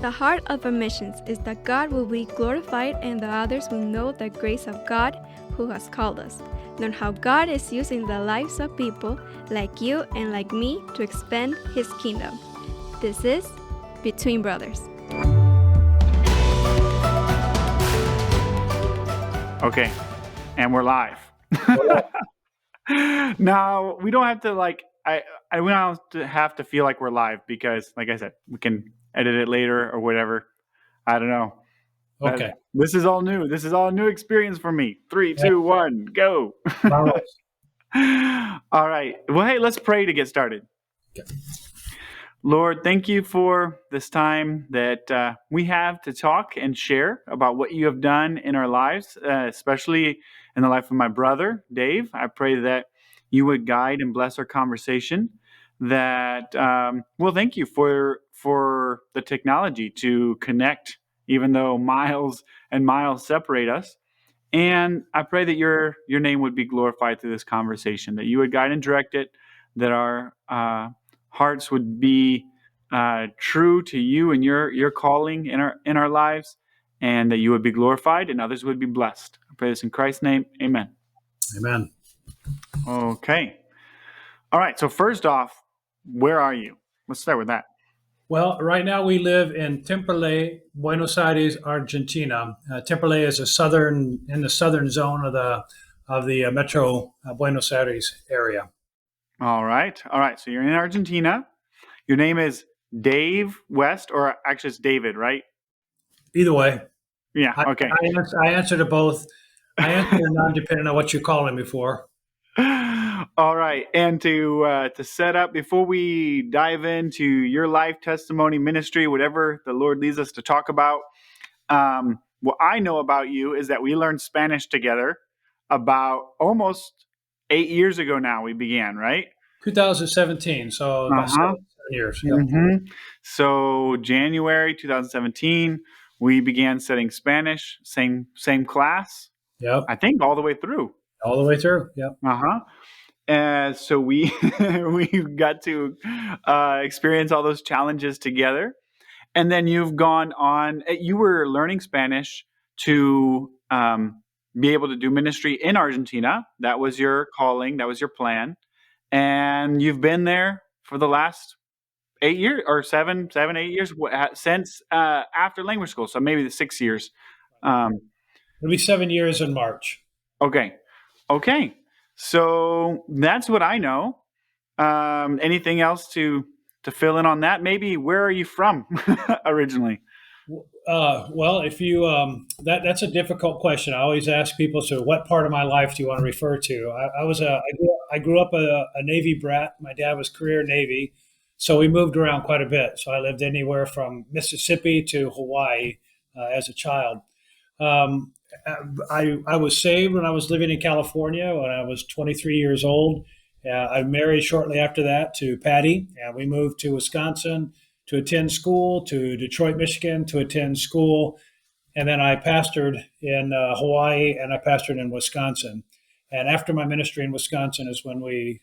The heart of our missions is that God will be glorified and the others will know the grace of God who has called us. Learn how God is using the lives of people like you and like me to expand His kingdom. This is Between Brothers. Okay, and we're live. Now, we don't have to we don't have to feel like we're live because, like I said, we can edit it later or whatever. I don't know. Okay. This is all new. This is all a new experience for me. 3, 2, 1, go. All right. Well, hey, let's pray to get started. Okay. Lord, thank you for this time that we have to talk and share about what you have done in our lives, especially in the life of my brother, Dave. I pray that you would guide and bless our conversation. Thank you for the technology to connect, even though miles and miles separate us. And I pray that your name would be glorified through this conversation, that you would guide and direct it, that our hearts would be true to you and your calling in our lives, and that you would be glorified and others would be blessed. I pray this in Christ's name. Amen. Amen. Okay. All right. So first off, where are you? Let's start with that. Well, right now we live in Temperley, Buenos Aires, Argentina. Temperley is in the southern zone of the Metro Buenos Aires area. All right. So you're in Argentina. Your name is Dave West, or actually it's David, right? Either way. Yeah. Okay. I answer to both. I answer to none depending on what you're calling me for. All right. And to set up, before we dive into your life, testimony, ministry, whatever the Lord leads us to talk about, what I know about you is that we learned Spanish together about almost 8 years ago now we began, right? 2017, so about 7 years. Yep. Mm-hmm. So January 2017, we began studying Spanish, same class. Yep. I think all the way through. All the way through. Yep. So we we got to experience all those challenges together. And then you've gone on, you were learning Spanish to be able to do ministry in Argentina. That was your calling. That was your plan. And you've been there for the last 8 years or 7, 8 years since after language school. So maybe the 6 years. It'll be 7 years in March. Okay. So that's what I know. Anything else to fill in on that? Maybe where are you from originally? Well, if you that's a difficult question. I always ask people, so what part of my life do you want to refer to? I grew up a Navy brat. My dad was career Navy, so we moved around quite a bit. So I lived anywhere from Mississippi to Hawaii as a child. I was saved when I was living in California when I was 23 years old. I married shortly after that to Patty, and we moved to Wisconsin to attend school, to Detroit, Michigan to attend school. And then I pastored in Hawaii and I pastored in Wisconsin. And after my ministry in Wisconsin is when we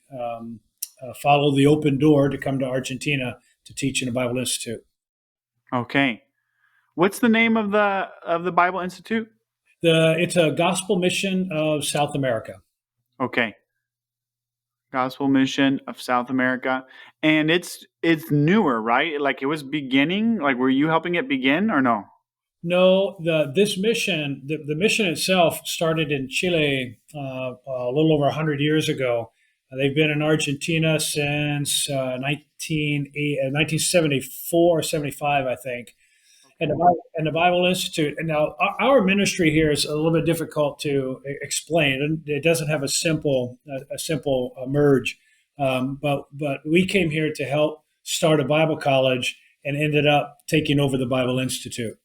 followed the open door to come to Argentina to teach in a Bible Institute. Okay. What's the name of the Bible Institute? It's a Gospel Mission of South America. Okay. Gospel Mission of South America. And it's newer, right? Like it was beginning, like were you helping it begin or no? No, this mission, the mission itself started in Chile a little over 100 years ago. They've been in Argentina since 1974 or 75, I think. And the Bible Institute. And now our ministry here is a little bit difficult to explain. It doesn't have a simple merge. But we came here to help start a Bible college and ended up taking over the Bible Institute.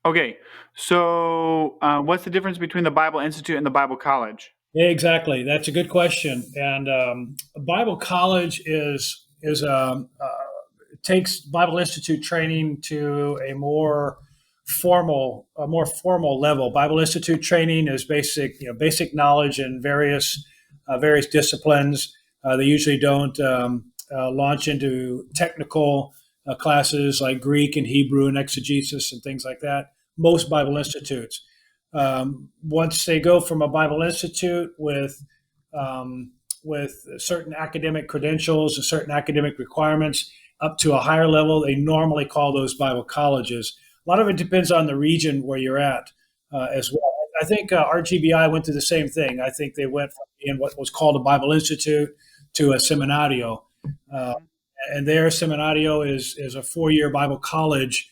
Okay, so what's the difference between the Bible Institute and the Bible College? Yeah, exactly. That's a good question. And Bible College takes Bible Institute training to a more formal level. Bible Institute training is basic knowledge in various disciplines. They usually don't launch into technical classes like Greek and Hebrew and exegesis and things like that. Most Bible institutes. Once they go from a Bible institute um, with certain academic credentials and certain academic requirements up to a higher level, they normally call those Bible colleges. A lot of it depends on the region where you're at as well. I think RGBI went through the same thing. I think they went from being what was called a Bible Institute to a seminario. Uh, Mhm. and their seminario is a 4 year Bible college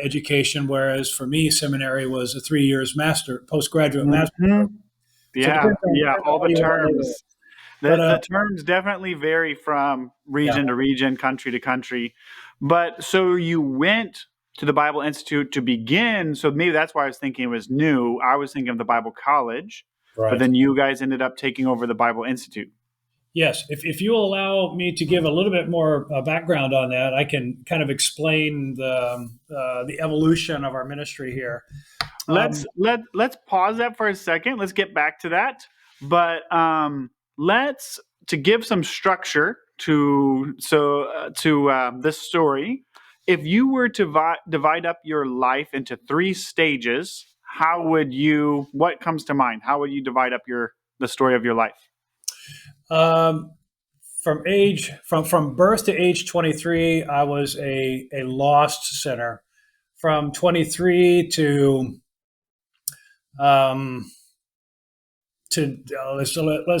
education, whereas for me, seminary was a 3 years master, postgraduate master. Mhm. So it Yeah, yeah, depends on all how the you want to label it. terms. But The terms definitely vary from yeah, region to region, country to country. But so you went to the Bible Institute to begin. So maybe that's why I was thinking it was new. I was thinking of the Bible College, but right. then you guys ended up taking over the Bible Institute. Yes, if you will allow me to give a little bit more background on that, I can kind of explain the evolution of our ministry here. Let's Um, let's pause that for a second. Let's get back to that. But let's to give some structure to this story. If you were to divide up your life into three stages, how would you? What comes to mind? How would you divide up your the story of your life? um, from birth to age 23, I was a lost sinner. From 23 um, let's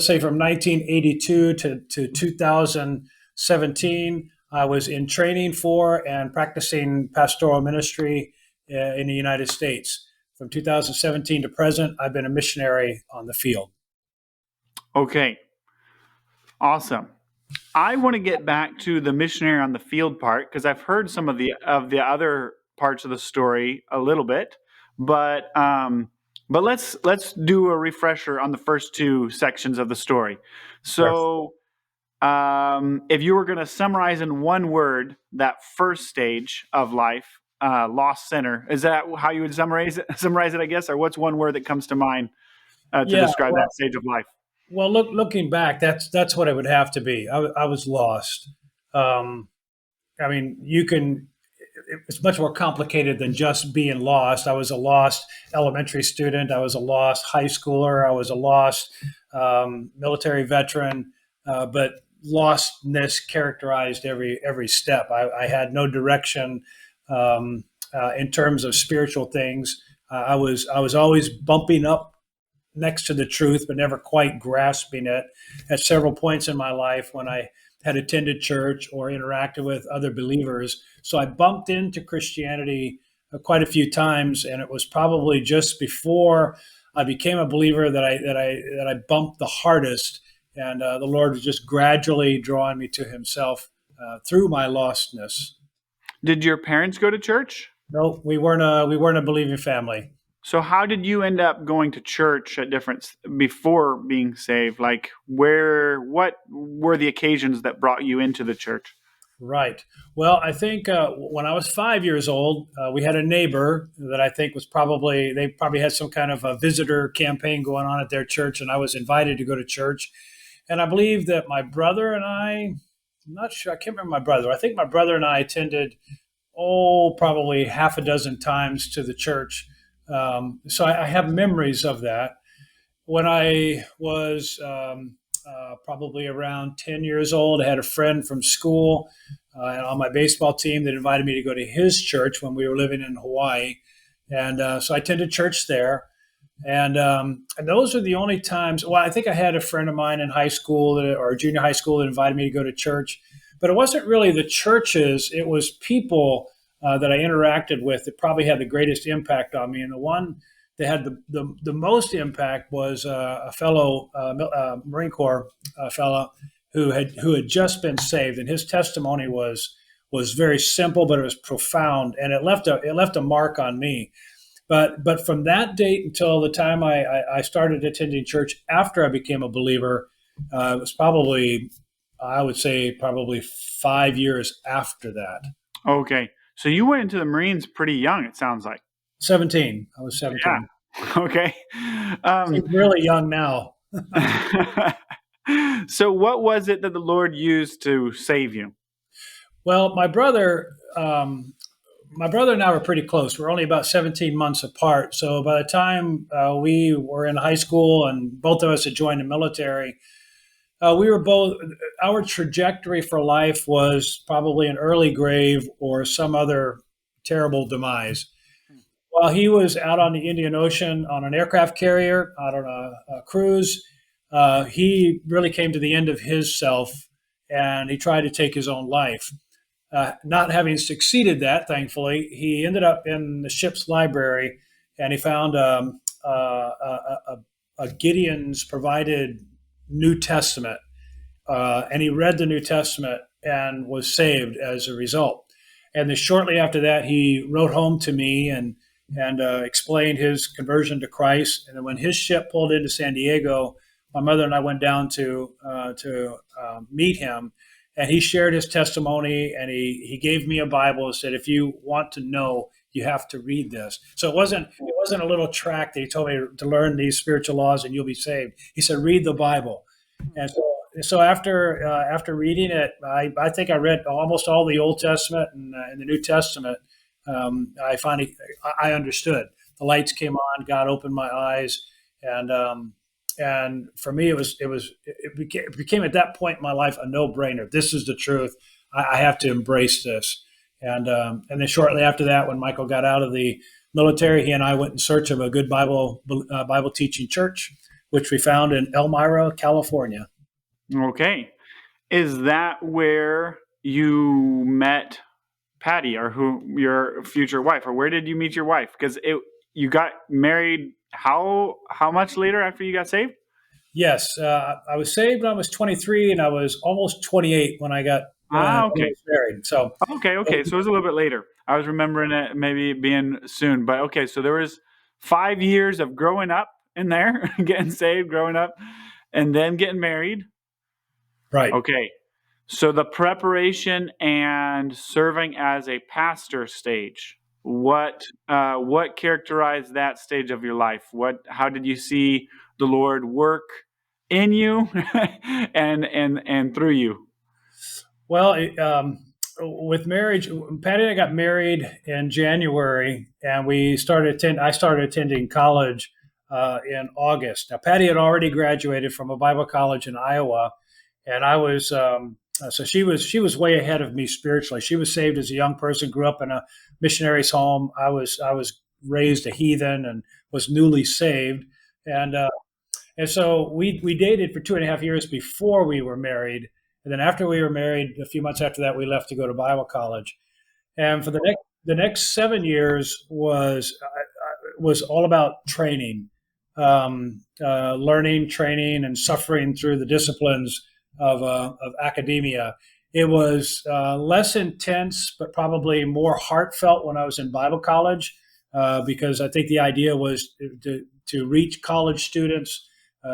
say from 1982 to 2017, I was in training for and practicing pastoral ministry in the United States. From 2017 to present, I've been a missionary on the field. Okay, awesome. I want to get back to the missionary on the field part because I've heard some of the other parts of the story a little bit, but let's do a refresher on the first two sections of the story. Sure. So, if you were going to summarize in one word that first stage of life, lost sinner, is that how you would summarize it? Summarize it, I guess, or what's one word that comes to mind to Yeah. describe that Well, stage of life? looking back, that's what it would have to be. I was lost. Um, I mean, you can. It's much more complicated than just being lost. I was a lost elementary student. I was a lost high schooler. I was a lost military veteran. But lostness characterized every step. I had no direction in terms of spiritual things. I was always bumping up next to the truth, but never quite grasping it at several points in my life when I had attended church or interacted with other believers. So I bumped into Christianity quite a few times, and it was probably just before I became a believer that I bumped the hardest, and the Lord was just gradually drawing me to Himself through my lostness. Did your parents go to church? No, we weren't a believing family. So how did you end up going to church at different before being saved? Like what were the occasions that brought you into the church? Right. Well, I think when I was 5 years old, we had a neighbor that I think they probably had some kind of a visitor campaign going on at their church, and I was invited to go to church. And I believe that my brother and I'm not sure, I can't remember my brother. I think my brother and I attended, probably half a dozen times to the church. So I have memories of that. When I was probably around 10 years old, I had a friend from school on my baseball team that invited me to go to his church when we were living in Hawaii. And so I attended church there. And those are the only times. Well, I think I had a friend of mine in high school or junior high school that invited me to go to church, but it wasn't really the churches. It was people that I interacted with that probably had the greatest impact on me. And the one that had the most impact was a fellow Marine Corps fellow who had just been saved, and his testimony was very simple, but it was profound, and it left a mark on me. But from that date until the time I started attending church after I became a believer, it was probably, I would say, probably 5 years after that. Okay. So you went into the Marines pretty young, it sounds like. 17. I was Yeah. 17. Okay. Seems really young now. So what was it that the Lord used to save you? Well, my brother my brother and I were pretty close. We're only about 17 months apart. So by the time we were in high school and both of us had joined the military, we were both, our trajectory for life was probably an early grave or some other terrible demise. While he was out on the Indian Ocean on an aircraft carrier, out on a cruise, he really came to the end of his self and he tried to take his own life. Not having succeeded that, thankfully, he ended up in the ship's library and he found a Gideon's provided New Testament. And he read the New Testament and was saved as a result. And then shortly after that, he wrote home to me and explained his conversion to Christ. And then when his ship pulled into San Diego, my mother and I went down to meet him, and he shared his testimony. And he gave me a Bible and said, "If you want to know, you have to read this." So it wasn't a little tract that he told me to learn these spiritual laws and you'll be saved. He said, "Read the Bible." And so after reading it, I think I read almost all the Old Testament and the New Testament. I understood. The lights came on. God opened my eyes, and for me it became at that point in my life a no brainer. This is the truth. I have to embrace this. And then shortly after that, when Michael got out of the military, he and I went in search of a good Bible teaching church, which we found in Elmira, California. Okay. Is that where you met Patty, or who your future wife, or where did you meet your wife? Because you got married how much later after you got saved? Yes, I was saved when I was 23, and I was almost 28 when I got Okay. married. So Okay. So it was a little bit later. I was remembering it maybe being soon, but okay. So there was 5 years of growing up in there, getting saved, growing up, and then getting married. right. Okay. So the preparation and serving as a pastor stage, what characterized that stage of your life? How did you see the Lord work in you and through you? Well, with marriage, Patty and I got married in January, and I started attending college in August. Now, Patty had already graduated from a Bible college in Iowa, and I was so she was way ahead of me spiritually. She was saved as a young person, grew up in a missionary's home. I was raised a heathen and was newly saved, and so we dated for 2.5 years before we were married. And then after we were married, a few months after that, we left to go to Bible college. And for the next 7 years was all about training, learning, training, and suffering through the disciplines of academia. It was less intense, but probably more heartfelt when I was in Bible college, because I think the idea was to reach college students,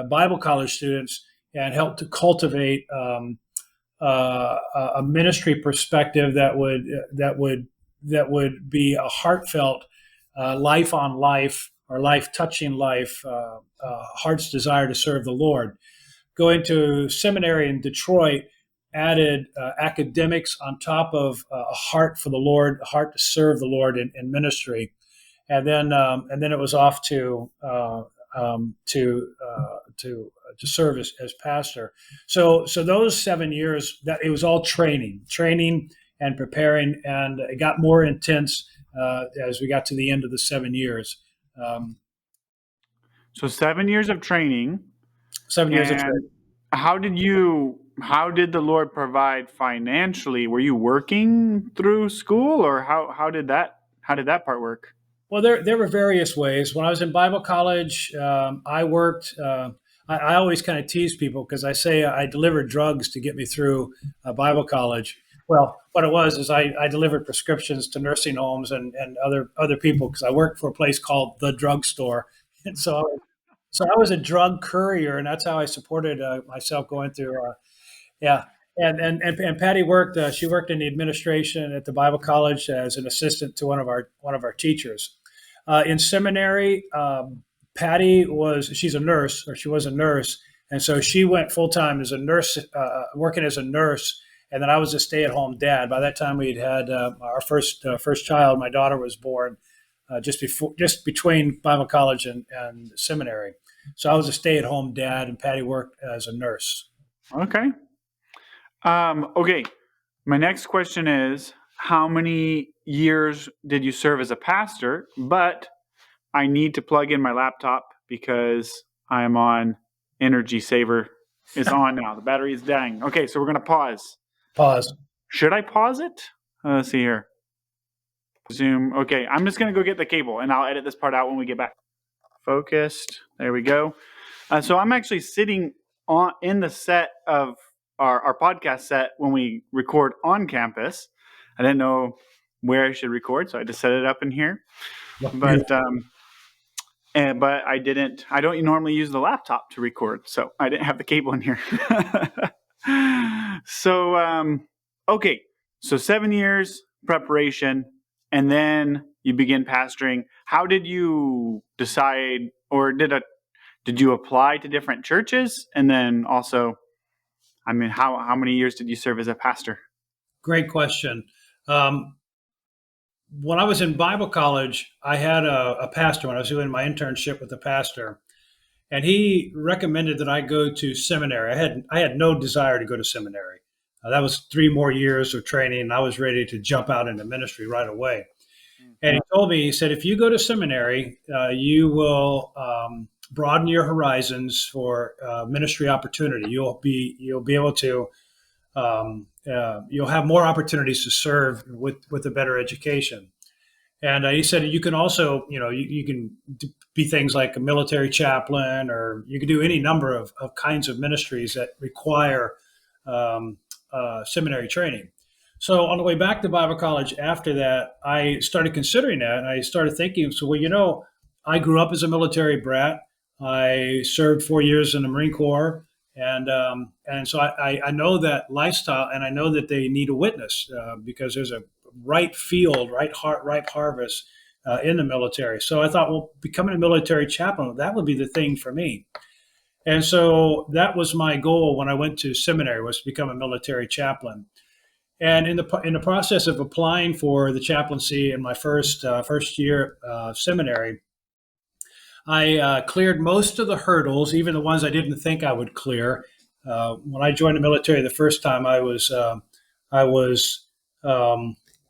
Bible college students, and help to cultivate a ministry perspective that would be a heartfelt, life on life or life touching life, heart's desire to serve the Lord. Going to seminary in Detroit added academics on top of a heart for the Lord, a heart to serve the Lord in ministry, and then it was off to serve as pastor. So those 7 years, that it was all training and preparing, and it got more intense as we got to the end of the 7 years. So 7 years of training. 7 years of And training. how did the Lord provide financially? Were you working through school, or how did that part work? Well, there were various ways. When I was in Bible college, I worked. I always kind of tease people because I say I delivered drugs to get me through Bible college. Well, what it was is I delivered prescriptions to nursing homes and other people because I worked for a place called the drugstore, and so I was a drug courier, and that's how I supported myself going through. Yeah, and Patty worked. She worked in the administration at the Bible college as an assistant to one of our teachers. In seminary, Patty she's a nurse, or she was a nurse, and so she went full time as a nurse, working as a nurse And then I was a stay-at-home dad. By that time, we'd had our first child. My daughter was born just between Bible college and seminary. So I was a stay-at-home dad, and Patty worked as a nurse. Okay. Okay. My next question is, how many years did you serve as a pastor? But I need to plug in my laptop because I am on energy saver. It's on now. The battery is dying. Okay, so we're going to pause. Pause. Should I pause it? Let's see here. Zoom. Okay, I'm just going to go get the cable and I'll edit this part out when we get back. Focused. There we go. So I'm actually sitting in the set of our podcast set when we record on campus. I didn't know where I should record, so I just set it up in here. But I didn't. I don't normally use the laptop to record, so I didn't have the cable in here. So okay, so 7 years preparation, and then you begin pastoring. How did you decide, or did you apply to different churches? And then also, I mean, how many years did you serve as a pastor? Great question. When I was in Bible college, I had a pastor when I was doing my internship with the pastor, and he recommended that I go to seminary. I had no desire to go to seminary. That was 3 more years of training, and I was ready to jump out into ministry right away. And he told me, he said, if you go to seminary, you will broaden your horizons for ministry opportunity. You'll be able to you'll have more opportunities to serve with a better education. And he said you can also, you can be things like a military chaplain, or you can do any number of kinds of ministries that require seminary training. So on the way back to Bible college after that, I started considering that. And I started thinking, so, well, I grew up as a military brat. I served 4 years in the Marine Corps. And so I know that lifestyle, and I know that they need a witness because there's a ripe field, ripe harvest in the military. So I thought, well, becoming a military chaplain, that would be the thing for me. And so that was my goal when I went to seminary, was to become a military chaplain. And in the process of applying for the chaplaincy in my first year seminary, I cleared most of the hurdles, even the ones I didn't think I would clear. When I joined the military the first time, I was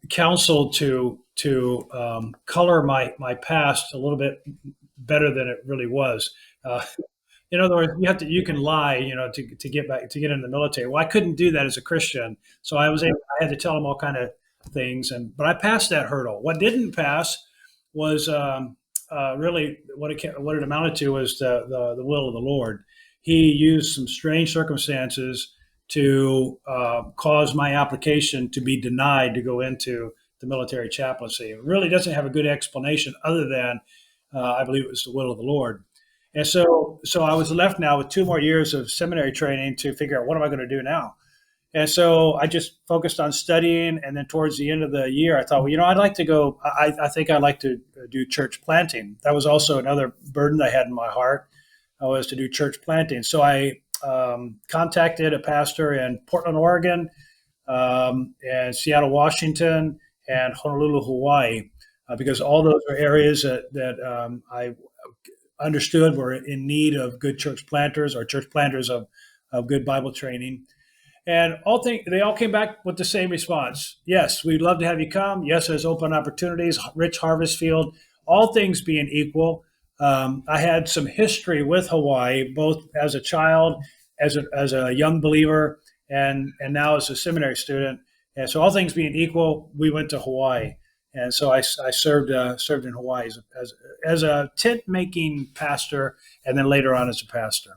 counseled to color my past a little bit better than it really was. In other words, you can lie, to get into the military. Well, I couldn't do that as a Christian, so I had to tell them all kind of things, but I passed that hurdle. What didn't pass was really what it amounted to was the will of the Lord. He used some strange circumstances to cause my application to be denied to go into the military chaplaincy. It really doesn't have a good explanation other than I believe it was the will of the Lord. And so I was left now with 2 more years of seminary training to figure out what am I going to do now. And so I just focused on studying. And then towards the end of the year, I thought, well, I'd like to go. I think I'd like to do church planting. That was also another burden I had in my heart, was to do church planting. So I contacted a pastor in Portland, Oregon, and Seattle, Washington, and Honolulu, Hawaii, because all those are areas that I understood were in need of good church planters, or church planters of good Bible training. And they all came back with the same response. Yes, we'd love to have you come. Yes, there's open opportunities, rich harvest field, all things being equal. I had some history with Hawaii, both as a child, as a young believer, and now as a seminary student. And so all things being equal, we went to Hawaii. And so I served in Hawaii as a tent making pastor, and then later on as a pastor.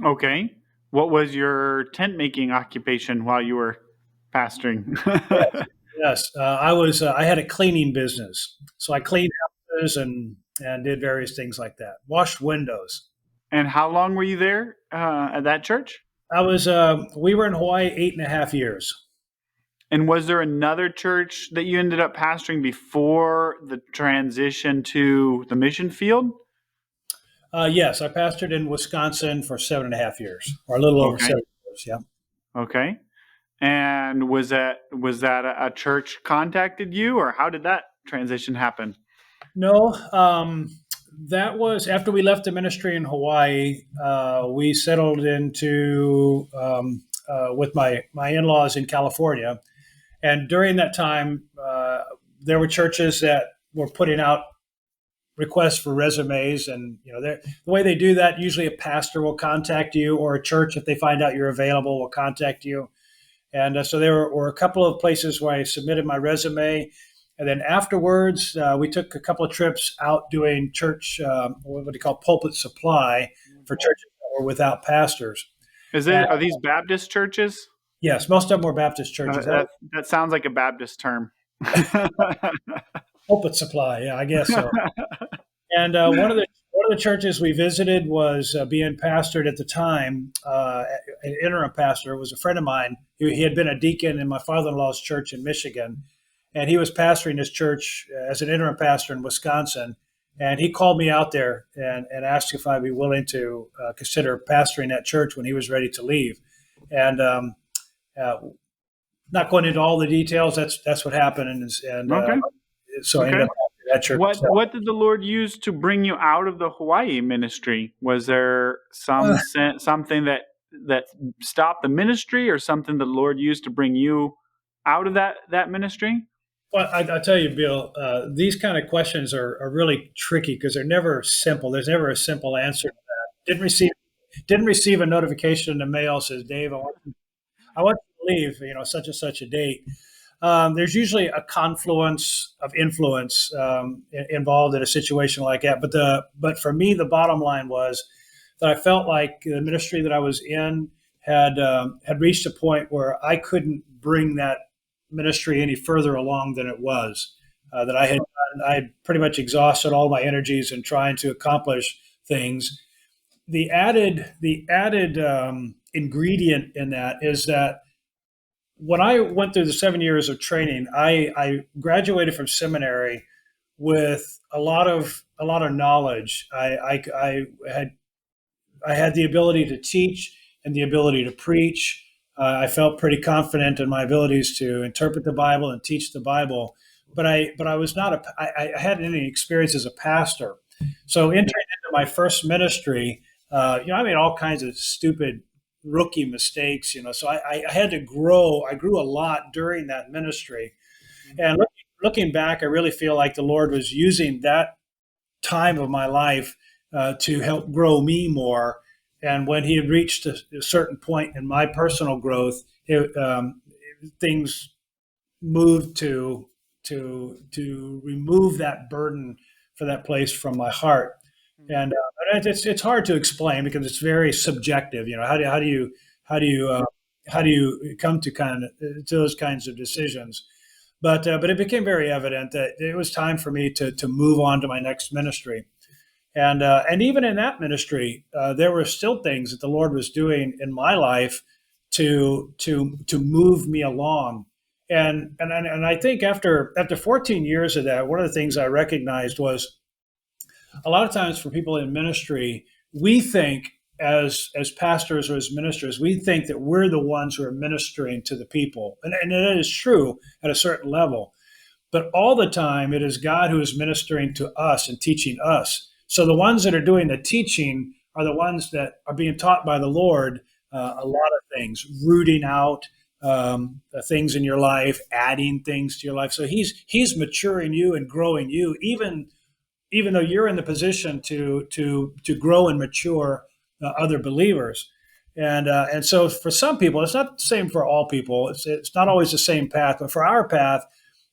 Okay. What was your tent making occupation while you were pastoring? Yes. I had a cleaning business, so I cleaned houses and did various things like that. Washed windows. And how long were you there at that church? We were in Hawaii 8.5 years. And was there another church that you ended up pastoring before the transition to the mission field? Yes, I pastored in Wisconsin for 7.5 years, or a little over 7 years. Yeah. Okay. And was that a church contacted you, or how did that transition happen? No, that was after we left the ministry in Hawaii. We settled into with my in laws in California, and during that time, there were churches that were putting out requests for resumes, and the way they do that, usually a pastor will contact you, or a church, if they find out you're available, will contact you. And so there were a couple of places where I submitted my resume. And then afterwards, we took a couple of trips out doing church, what do you call pulpit supply for churches that were without pastors. And Are these Baptist churches? yes, most of them were Baptist churches. That sounds like a Baptist term. Pulpit supply, yeah, I guess so. And one of the churches we visited was being pastored at the time. An interim pastor was a friend of mine. He had been a deacon in my father-in-law's church in Michigan, and he was pastoring his church as an interim pastor in Wisconsin. And he called me out there and asked if I'd be willing to consider pastoring that church when he was ready to leave. And uh, not going into all the details, that's what happened. And Okay. so I ended Okay. up at that church. What did the Lord use to bring you out of the Hawaii ministry? Was there something that stopped the ministry, or something the Lord used to bring you out of that ministry? Well, I tell you, Bill, these kind of questions are really tricky because they're never simple. There's never a simple answer to that. Didn't receive a notification in the mail says, Dave, I want you to leave, such and such a date. There's usually a confluence of influence involved in a situation like that. But for me, the bottom line was that I felt like the ministry that I was in had reached a point where I couldn't bring that ministry any further along than it was. That I had pretty much exhausted all my energies in trying to accomplish things. The added ingredient in that is that when I went through the 7 years of training, I graduated from seminary with a lot of knowledge. I had the ability to teach and the ability to preach. I felt pretty confident in my abilities to interpret the Bible and teach the Bible, but I was not I hadn't any experience as a pastor. So entering into my first ministry, I made all kinds of stupid rookie mistakes. So I had to grow. I grew a lot during that ministry, and looking back, I really feel like the Lord was using that time of my life to help grow me more. And when He had reached a certain point in my personal growth, things moved to remove that burden for that place from my heart. And it's hard to explain because it's very subjective. How do you come to to those kinds of decisions? But it became very evident that it was time for me to move on to my next ministry. And even in that ministry, there were still things that the Lord was doing in my life to move me along. And I think after 14 years of that, one of the things I recognized was a lot of times for people in ministry, we think as pastors or as ministers, we think that we're the ones who are ministering to the people, and it is true at a certain level. But all the time, it is God who is ministering to us and teaching us. So the ones that are doing the teaching are the ones that are being taught by the Lord a lot of things, rooting out things in your life, adding things to your life. So He's maturing you and growing you, even though you're in the position to grow and mature other believers. And so for some people, it's not the same for all people. It's not always the same path, but for our path,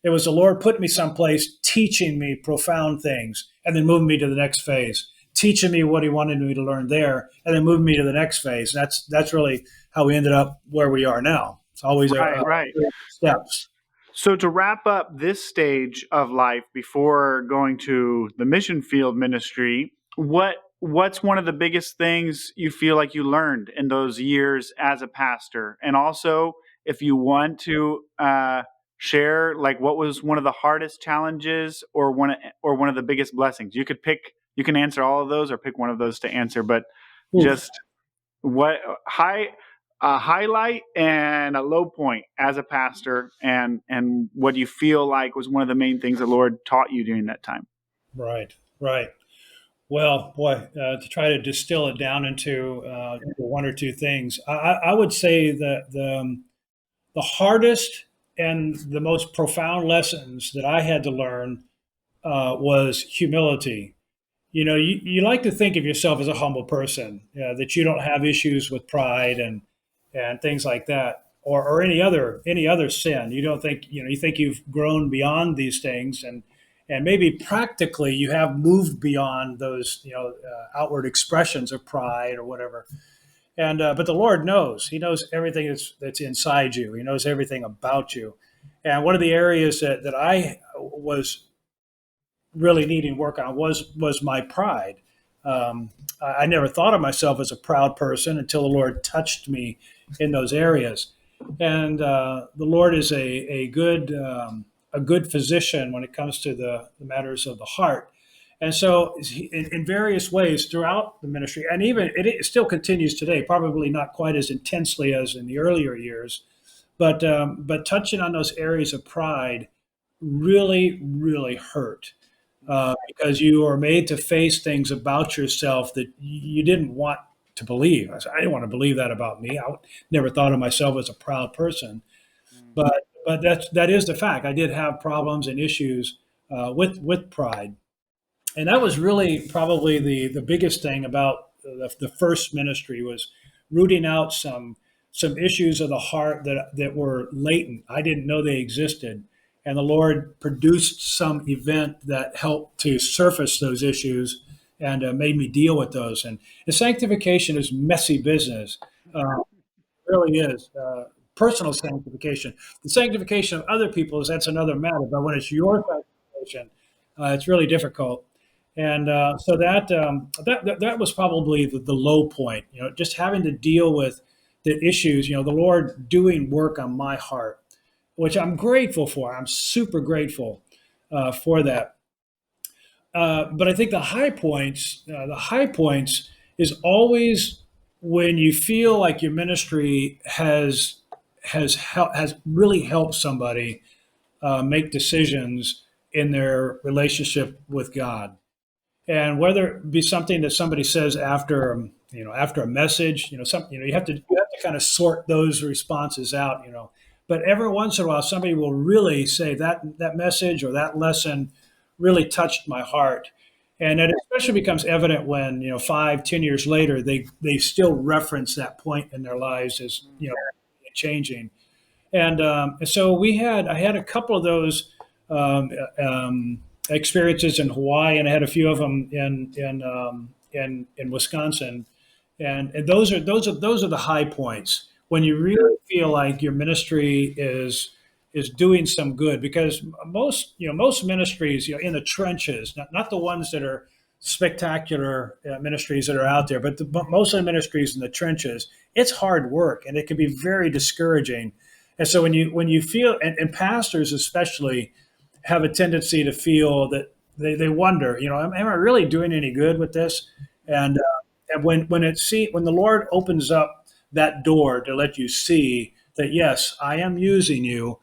it was the Lord putting me someplace, teaching me profound things, and then moving me to the next phase, teaching me what He wanted me to learn there, and then moving me to the next phase. And that's really how we ended up where we are now. It's always Right. steps. So to wrap up this stage of life before going to the mission field ministry, what's one of the biggest things you feel like you learned in those years as a pastor? And also, if you want to share, like, what was one of the hardest challenges, or one of the biggest blessings? You can answer all of those or pick one of those to answer, but Oof. just what high a highlight and a low point as a pastor, and what you feel like was one of the main things the Lord taught you during that time. Right, right. Well, boy, to try to distill it down into one or two things, I would say that the hardest and the most profound lessons that I had to learn was humility. You like to think of yourself as a humble person, that you don't have issues with pride and things like that, or any other sin. You don't think you think you've grown beyond these things, and maybe practically you have moved beyond those outward expressions of pride or whatever. And but the Lord knows; He knows everything that's inside you. He knows everything about you. And one of the areas that I was really needing work on was my pride. I never thought of myself as a proud person until the Lord touched me in those areas. And the Lord is a good physician when it comes to the matters of the heart. And so, in various ways throughout the ministry, and even it still continues today, probably not quite as intensely as in the earlier years, but touching on those areas of pride really, really hurt because you are made to face things about yourself that you didn't want to believe. I didn't want to believe that about me. I never thought of myself as a proud person, but that is the fact. I did have problems and issues with pride, and that was really probably the biggest thing about the first ministry was rooting out some issues of the heart that were latent. I didn't know they existed, and the Lord produced some event that helped to surface those issues and made me deal with those. And sanctification is messy business. It really is. Personal sanctification. The sanctification of other people that's another matter. But when it's your sanctification, it's really difficult. And so that was probably the low point. Just having to deal with the issues. The Lord doing work on my heart, which I'm grateful for. I'm super grateful for that. But I think the high points is always when you feel like your ministry has really helped somebody make decisions in their relationship with God, and whether it be something that somebody says after a message, you have to kind of sort those responses out. But every once in a while somebody will really say that message or that lesson really touched my heart, and it especially becomes evident when 5-10 years later they still reference that point in their lives as changing. And so I had a couple of those um, experiences in Hawaii, and I had a few of them in Wisconsin, and those are the high points when you really feel like your ministry is doing some good, because most ministries in the trenches, not the ones that are spectacular ministries that are out there, but most of the ministries in the trenches, it's hard work and it can be very discouraging. And so when you feel, and pastors especially have a tendency to feel that they wonder, am I really doing any good with this? And when the Lord opens up that door to let you see that, yes, I am using you,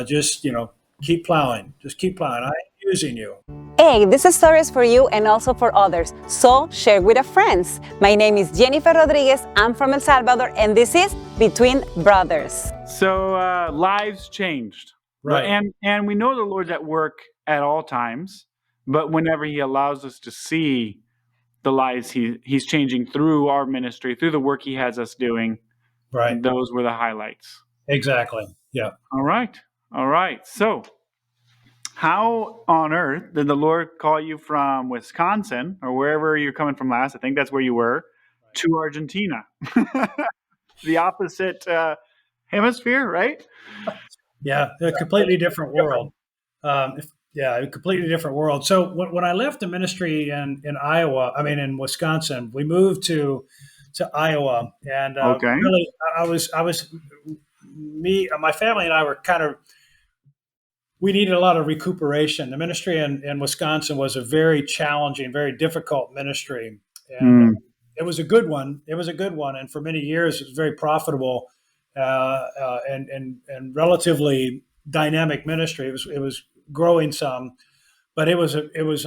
just just keep plowing. I am using you. Hey, this story is for you and also for others, so share with your friends. My name is Jennifer Rodriguez, I'm from El Salvador, and this is Between Brothers. So lives changed, Right. And we know the Lord's at work at all times, but whenever He allows us to see the lives He's changing through our ministry, through the work He has us doing, Right. those were the highlights. Exactly. Yeah. All right. So, how on earth did the Lord call you from Wisconsin or wherever you're coming from last? I think that's where you were, to Argentina, the opposite hemisphere, right? Yeah. A completely different world. Yeah, a completely different world. So when I left the ministry in Wisconsin, we moved to Iowa, and Okay. really, my family and I were we needed a lot of recuperation. The ministry in Wisconsin was a very challenging, very difficult ministry, and Hmm. It was a good one. It was a good one, and for many years it was very profitable, and relatively dynamic ministry. It was growing some, but it was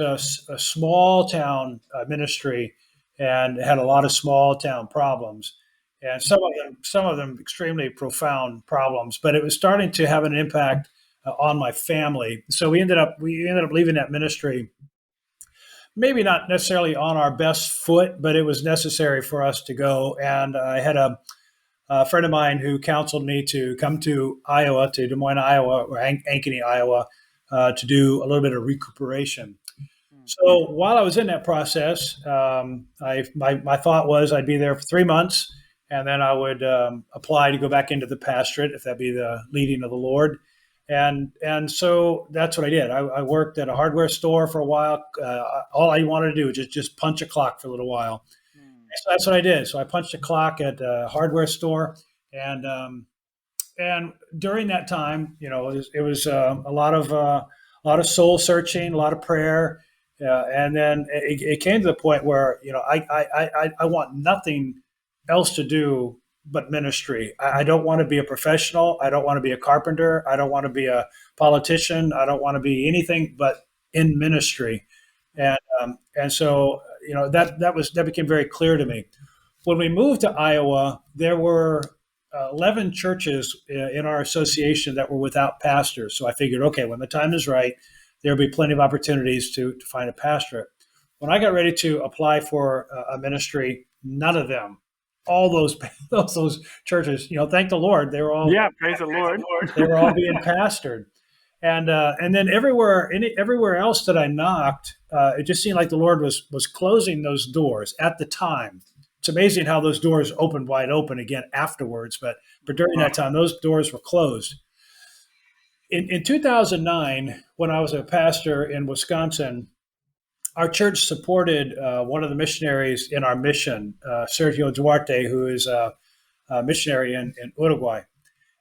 a small town ministry, and had a lot of small town problems, and some of them extremely profound problems. But it was starting to have an impact on my family. So we ended up leaving that ministry, maybe not necessarily on our best foot, but it was necessary for us to go. And I had a friend of mine who counseled me to come to Iowa, to Des Moines, Iowa, or Ankeny, Iowa, to do a little bit of recuperation. So while I was in that process, my thought was I'd be there for 3 months, and then I would apply to go back into the pastorate if that be the leading of the Lord. And so that's what I did. I worked at a hardware store for a while. All I wanted to do was just punch a clock for a little while. So that's what I did. So I punched a clock at a hardware store, and during that time, it was a lot of soul searching, a lot of prayer, and then it came to the point where I want nothing else to do but ministry. I don't want to be a professional. I don't want to be a carpenter. I don't want to be a politician. I don't want to be anything but in ministry. And so that became very clear to me. When we moved to Iowa, there were 11 churches in our association that were without pastors. So I figured, okay, when the time is right, there'll be plenty of opportunities to find a pastorate. When I got ready to apply for a ministry, none of them, all those churches, thank the Lord, they were all Praise the Lord. they were all being pastored. And then everywhere else that I knocked, it just seemed like the Lord was closing those doors at the time. It's amazing how those doors opened wide open again afterwards, but during that time, those doors were closed. In 2009, when I was a pastor in Wisconsin, our church supported one of the missionaries in our mission, Sergio Duarte, who is a missionary in Uruguay.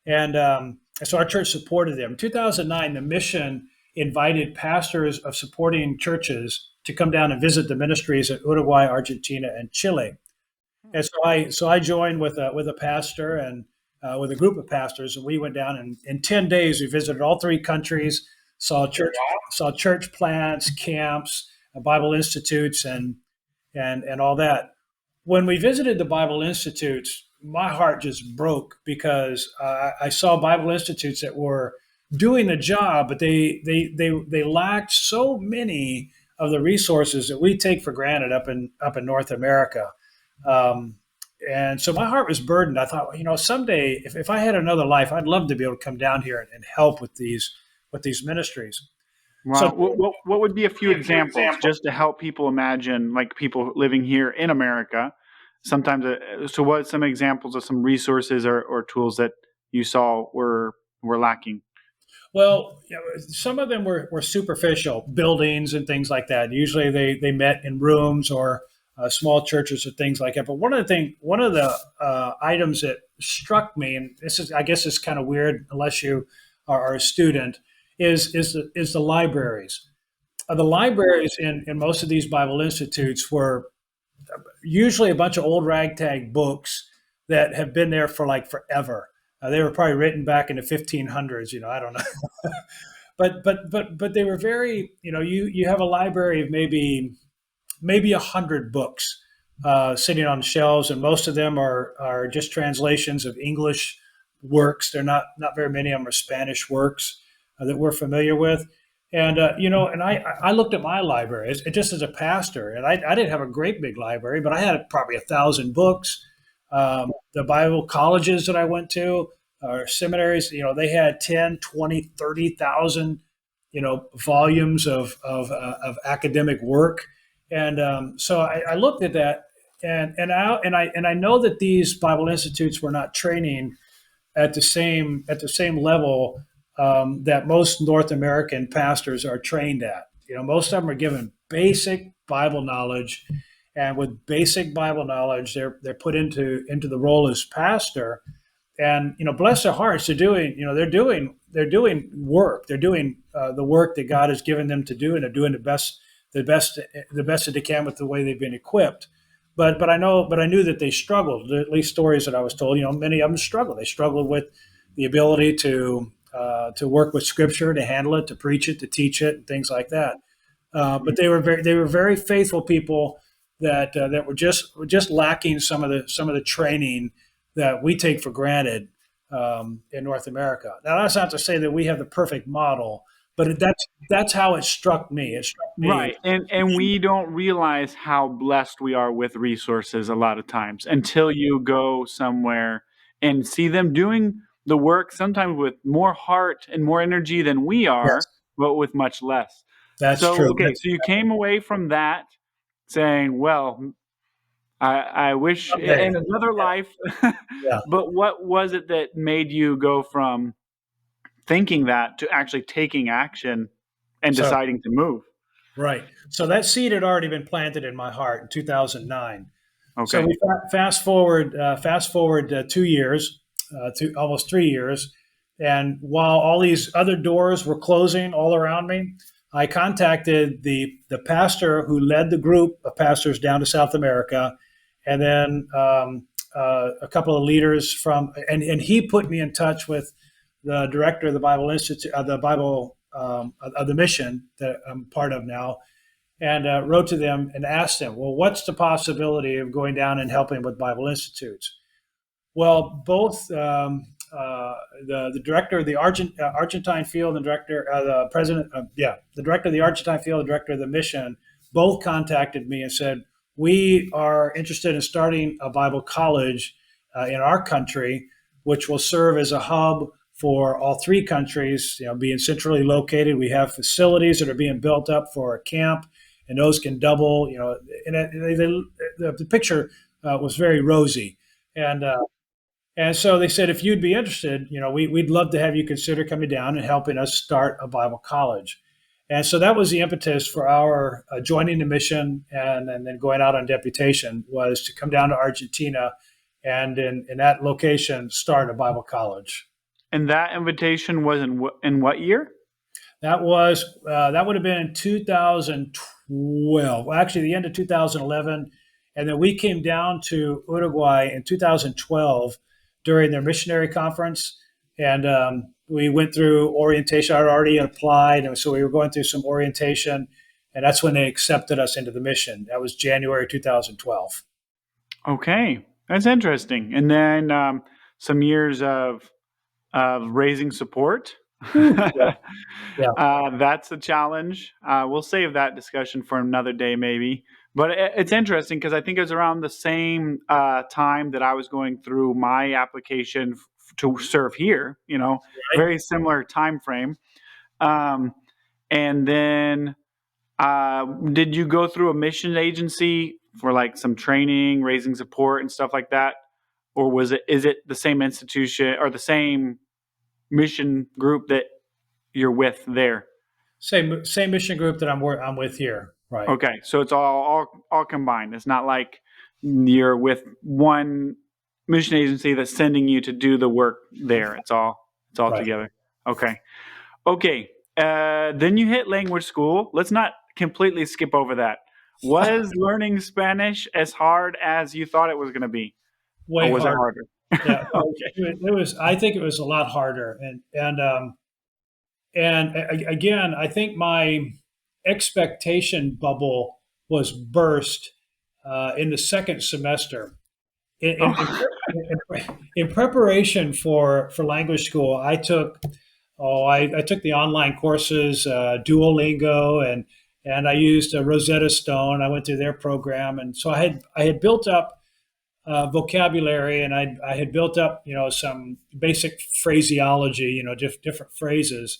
And so our church supported them. In 2009, the mission invited pastors of supporting churches to come down and visit the ministries in Uruguay, Argentina, and Chile. And so I joined with a pastor and with a group of pastors, and we went down, and in 10 days we visited all three countries, saw church plants, camps, Bible institutes, and all that. When we visited the Bible institutes, my heart just broke because I saw Bible institutes that were doing the job, but they lacked so many of the resources that we take for granted up in North America. And so my heart was burdened. I thought, someday if I had another life, I'd love to be able to come down here and help with these ministries. Wow. So What would be a few examples just to help people imagine, like people living here in America? Sometimes, so what are some examples of some resources or tools that you saw were lacking? Well, some of them were superficial, buildings and things like that. Usually they met in rooms or small churches or things like that. But one of the items that struck me, and I guess it's kind of weird unless you are a student, is the libraries. The libraries in most of these Bible institutes were usually a bunch of old ragtag books that have been there for like forever. They were probably written back in the 1500s. I don't know, but they were very. You have a library of maybe 100 books sitting on shelves, and most of them are just translations of English works. They're not very many of them are Spanish works that we're familiar with. And and I looked at my library just as a pastor, and I didn't have a great big library, but I had probably 1,000 books. The Bible colleges that I went to, or seminaries, they had 10, 20, 30,000, volumes of academic work. And so I looked at that, and I know that these Bible institutes were not training at the same level that most North American pastors are trained at. Most of them are given basic Bible knowledge, and with basic Bible knowledge, they're put into the role as pastor. And bless their hearts, they're doing work. They're doing the work that God has given them to do, and they're doing the best that they can with the way they've been equipped. but I knew that they struggled. At least stories that I was told, many of them struggled. They struggled with the ability to work with Scripture, to handle it, to preach it, to teach it, and things like that. But they were very faithful people that were just lacking some of the training that we take for granted in North America. Now that's not to say that we have the perfect model, but that's how it struck me. It struck me. Right. And we don't realize how blessed we are with resources a lot of times until you go somewhere and see them doing the work sometimes with more heart and more energy than we Yes, are, but with much less. that's So, true. okay, so you came away from that saying, well, I wish Someday. in another life, Yeah. but what was it that made you go from thinking that to actually taking action and So deciding to move? right. So that seed had already been planted in my heart in 2009. So Okay. we fast forward 2 years, to almost 3 years, and while all these other doors were closing all around me, I contacted the pastor who led the group of pastors down to South America, and then a couple of leaders and he put me in touch with the director of the Bible Institute, the Bible of the mission that I'm part of now, and wrote to them and asked them, well, what's the possibility of going down and helping with Bible Institutes? Well, both the director of the Argentine field and the president, the director of the Argentine field, the director of the mission, both contacted me and said, we are interested in starting a Bible college in our country, which will serve as a hub for all three countries, being centrally located. We have facilities that are being built up for a camp, and those can double, the picture was very rosy. And and so they said, if you'd be interested, we'd love to have you consider coming down and helping us start a Bible college. And so that was the impetus for our joining the mission and then going out on deputation, was to come down to Argentina and in that location start a Bible college. And that invitation was in what year? That would have been in 2012. Well, actually, the end of 2011, and then we came down to Uruguay in 2012 during their missionary conference, and we went through orientation. I had already applied, and so we were going through some orientation, and that's when they accepted us into the mission. That was January 2012. Okay, that's interesting. And then some years of raising support. Yeah, yeah, That's a challenge. We'll save that discussion for another day, maybe. But it's interesting because I think it was around the same time that I was going through my application to serve here. right. Very similar time frame. Um, and then, did you go through a mission agency for like some training, raising support, and stuff like that, or is it the same institution or the same mission group that you're with there? Same mission group that I'm with here. Right, Okay, so it's all combined. It's not like you're with one mission agency that's sending you to do the work there. It's all right. together. Okay, okay. Then you hit language school. Let's not completely skip over that. Was learning Spanish as hard as you thought it was going to be, or Way was it harder. harder? Yeah, Okay. it was. I think it was a lot harder, again, I think my expectation bubble was burst in the second semester. Oh, In preparation for language school, I took the online courses, Duolingo, and I used Rosetta Stone. I went through their program, and so I had built up vocabulary, and I had built up some basic phraseology, different phrases,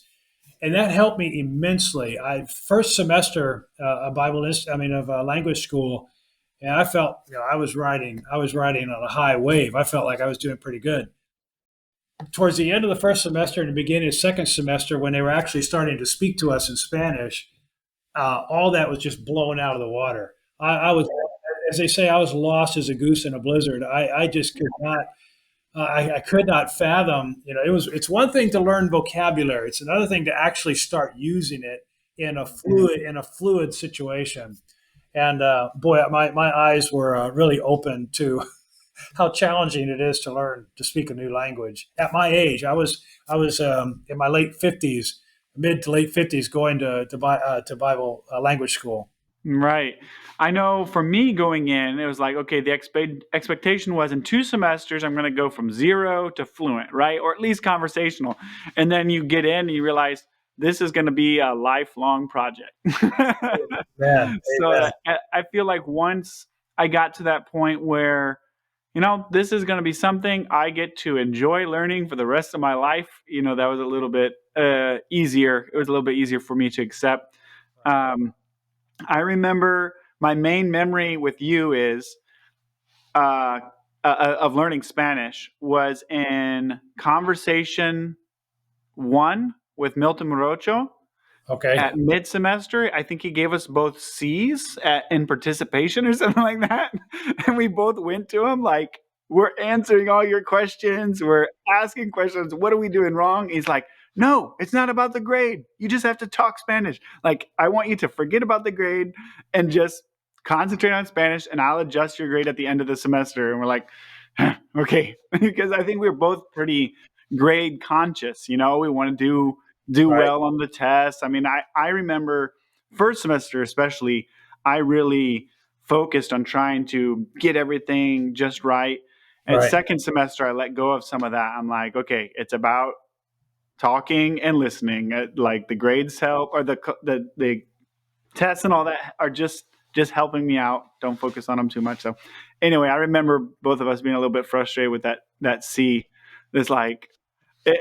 and that helped me immensely. I first semester of language school, and I felt I was riding on a high wave. I felt like I was doing pretty good. Towards the end of the first semester and the beginning of the second semester, when they were actually starting to speak to us in Spanish, all that was just blown out of the water. I was, as they say, I was lost as a goose in a blizzard. I just could not. I could not fathom. It's one thing to learn vocabulary. It's another thing to actually start using it in a fluid situation. And boy, my eyes were really open to how challenging it is to learn to speak a new language. At my age, I was in my late 50s, mid to late 50s, going to Bible language school. Right. I know for me going in, it was like, okay, the expectation was in 2 semesters, I'm going to go from zero to fluent, right? Or at least conversational. And then you get in and you realize this is going to be a lifelong project. Man, So amen. I feel like once I got to that point where, this is going to be something I get to enjoy learning for the rest of my life, that was a little bit easier. It was a little bit easier for me to accept. Um, I remember my main memory with you is uh, of learning Spanish was in conversation one with Milton Morocho Okay. at mid semester. I think he gave us both C's in participation or something like that. And we both went to him like, we're answering all your questions. We're asking questions. What are we doing wrong? He's like, no, it's not about the grade. You just have to talk Spanish. Like, I want you to forget about the grade and just concentrate on Spanish, and I'll adjust your grade at the end of the semester. And we're like, okay, because I think we're both pretty grade conscious. We want to do Right. well on the test. I mean, I remember first semester especially, I really focused on trying to get everything just right. And Right. second semester, I let go of some of that. I'm like, okay, it's about talking and listening. Like the grades help, or the tests and all that are just helping me out. Don't focus on them too much. So anyway, I remember both of us being a little bit frustrated with that C. It's like,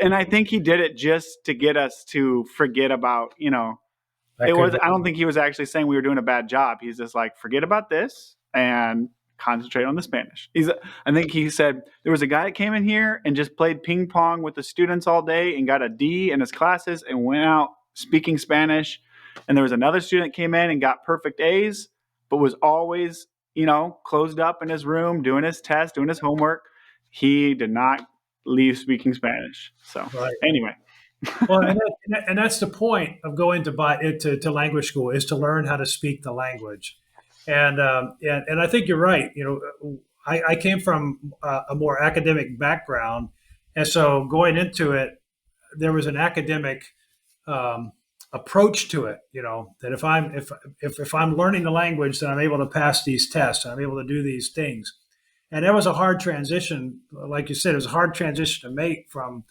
and I think he did it just to get us to forget about, That it could was, be I don't think he was actually saying we were doing a bad job. He's just like, forget about this and concentrate on the Spanish. I think he said there was a guy that came in here and just played ping pong with the students all day and got a D in his classes and went out speaking Spanish. And there was another student that came in and got perfect A's, but was always, closed up in his room, doing his test, doing his homework. He did not leave speaking Spanish. So right. anyway. Well, and that's the point of going to language school, is to learn how to speak the language. And I think you're right. I came from a more academic background, and so going into it, there was an academic um, approach to it. That if I'm learning the language, then I'm able to pass these tests, and I'm able to do these things. And that was a hard transition, like you said. It was a hard transition to make from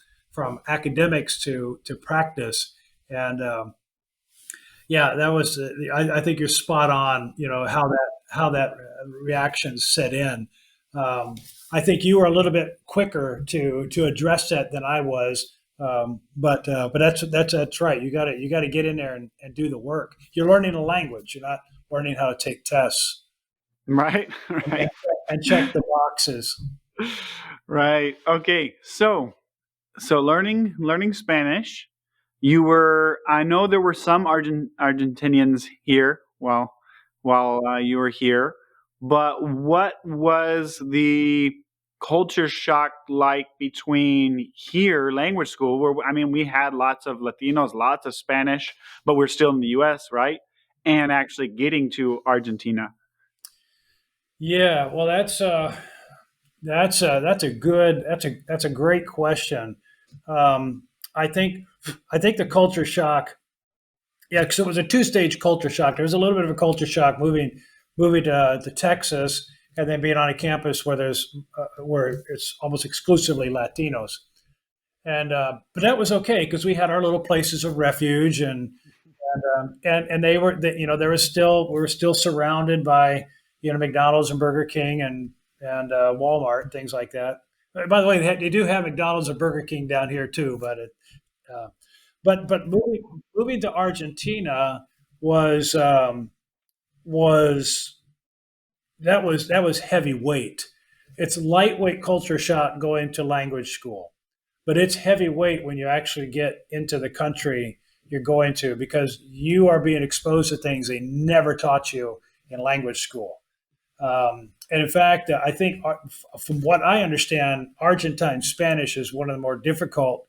academics to practice. And yeah, that was. I think you're spot on. How that reaction set in. Um, I think you were a little bit quicker to address that than I was. But that's right. You got to get in there and do the work. You're learning a language. You're not learning how to take tests Right. and, Right. and check the boxes. Right. Okay. So learning Spanish. I know there were some Argentinians here while you were here, but what was the culture shock like between here, language school, where I mean we had lots of Latinos, lots of Spanish, but we're still in the U.S., right? And actually getting to Argentina. Yeah, well, that's a great question. Um, I think I think the culture shock. Yeah, because it was a two-stage culture shock. There was a little bit of a culture shock moving to Texas, and then being on a campus where it's almost exclusively Latinos. And but that was okay because we had our little places of refuge, and there was still we were still surrounded by McDonald's and Burger King and Walmart and things like that. By the way, they do have McDonald's and Burger King down here too, uh, but moving to Argentina was was that was heavyweight. It's lightweight culture shock going to language school, but it's heavyweight when you actually get into the country you're going to, because you are being exposed to things they never taught you in language school. And in fact, I think from what I understand, Argentine Spanish is one of the more difficult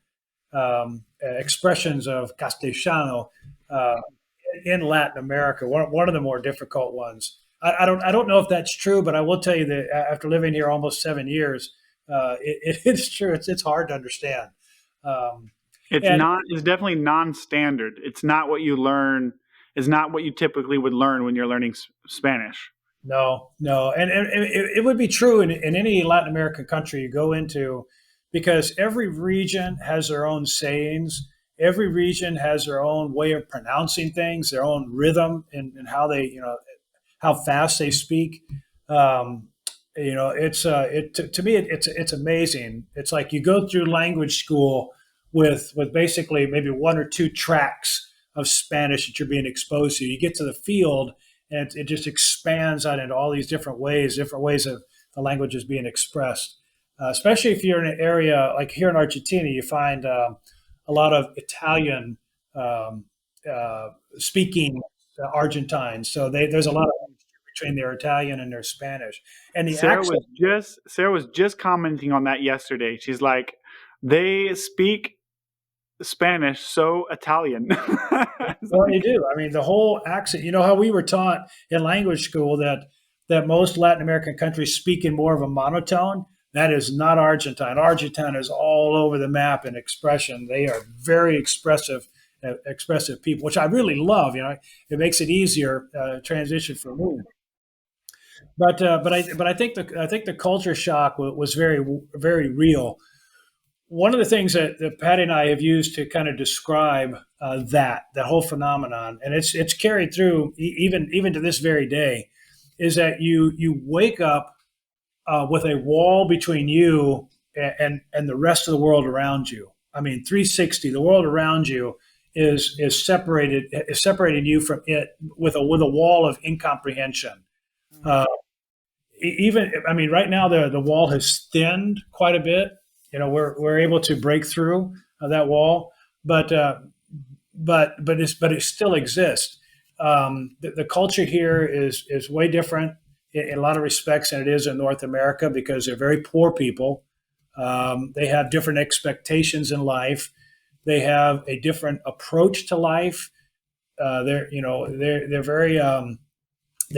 expressions of Castellano uh, in Latin America. One of the more difficult ones. I don't know if that's true, but I will tell you that after living here almost 7 years, it's true. It's hard to understand. Um, and It's definitely non-standard. It's not what you learn. It's not what you typically would learn when you're learning Spanish. No, no, and it would be true in any Latin American country you go into, because every region has their own sayings. Every region has their own way of pronouncing things, their own rhythm, and how they, how fast they speak. Um, to me it's amazing. It's like you go through language school with basically maybe one or two tracks of Spanish that you're being exposed to. You get to the field and it just expands out into all these different ways of the language is being expressed. Especially if you're in an area like here in Argentina, you find a lot of Italian um, speaking Argentines. So there's a lot of between their Italian and their Spanish, and the accent. Sarah was just commenting on that yesterday. She's like, they speak Spanish so Italian. It's Well, they like, do. I mean, the whole accent. You know how we were taught in language school that most Latin American countries speak in more of a monotone. That is not Argentine. Argentine is all over the map in expression. They are very expressive people, which I really love. It makes it easier transition for me. But I think the culture shock was very real. One of the things that Patty and I have used to kind of describe that whole phenomenon, and it's carried through even to this very day, is that you wake up with a wall between you and the rest of the world around you. I mean, 360, the world around you is separating you from it with a wall of incomprehension. Uh, Even I mean, right now the wall has thinned quite a bit. We're able to break through that wall, but but it still exists. The culture here is way different in a lot of respects than it is in North America because they're very poor people. They have different expectations in life. They have a different approach to life. They're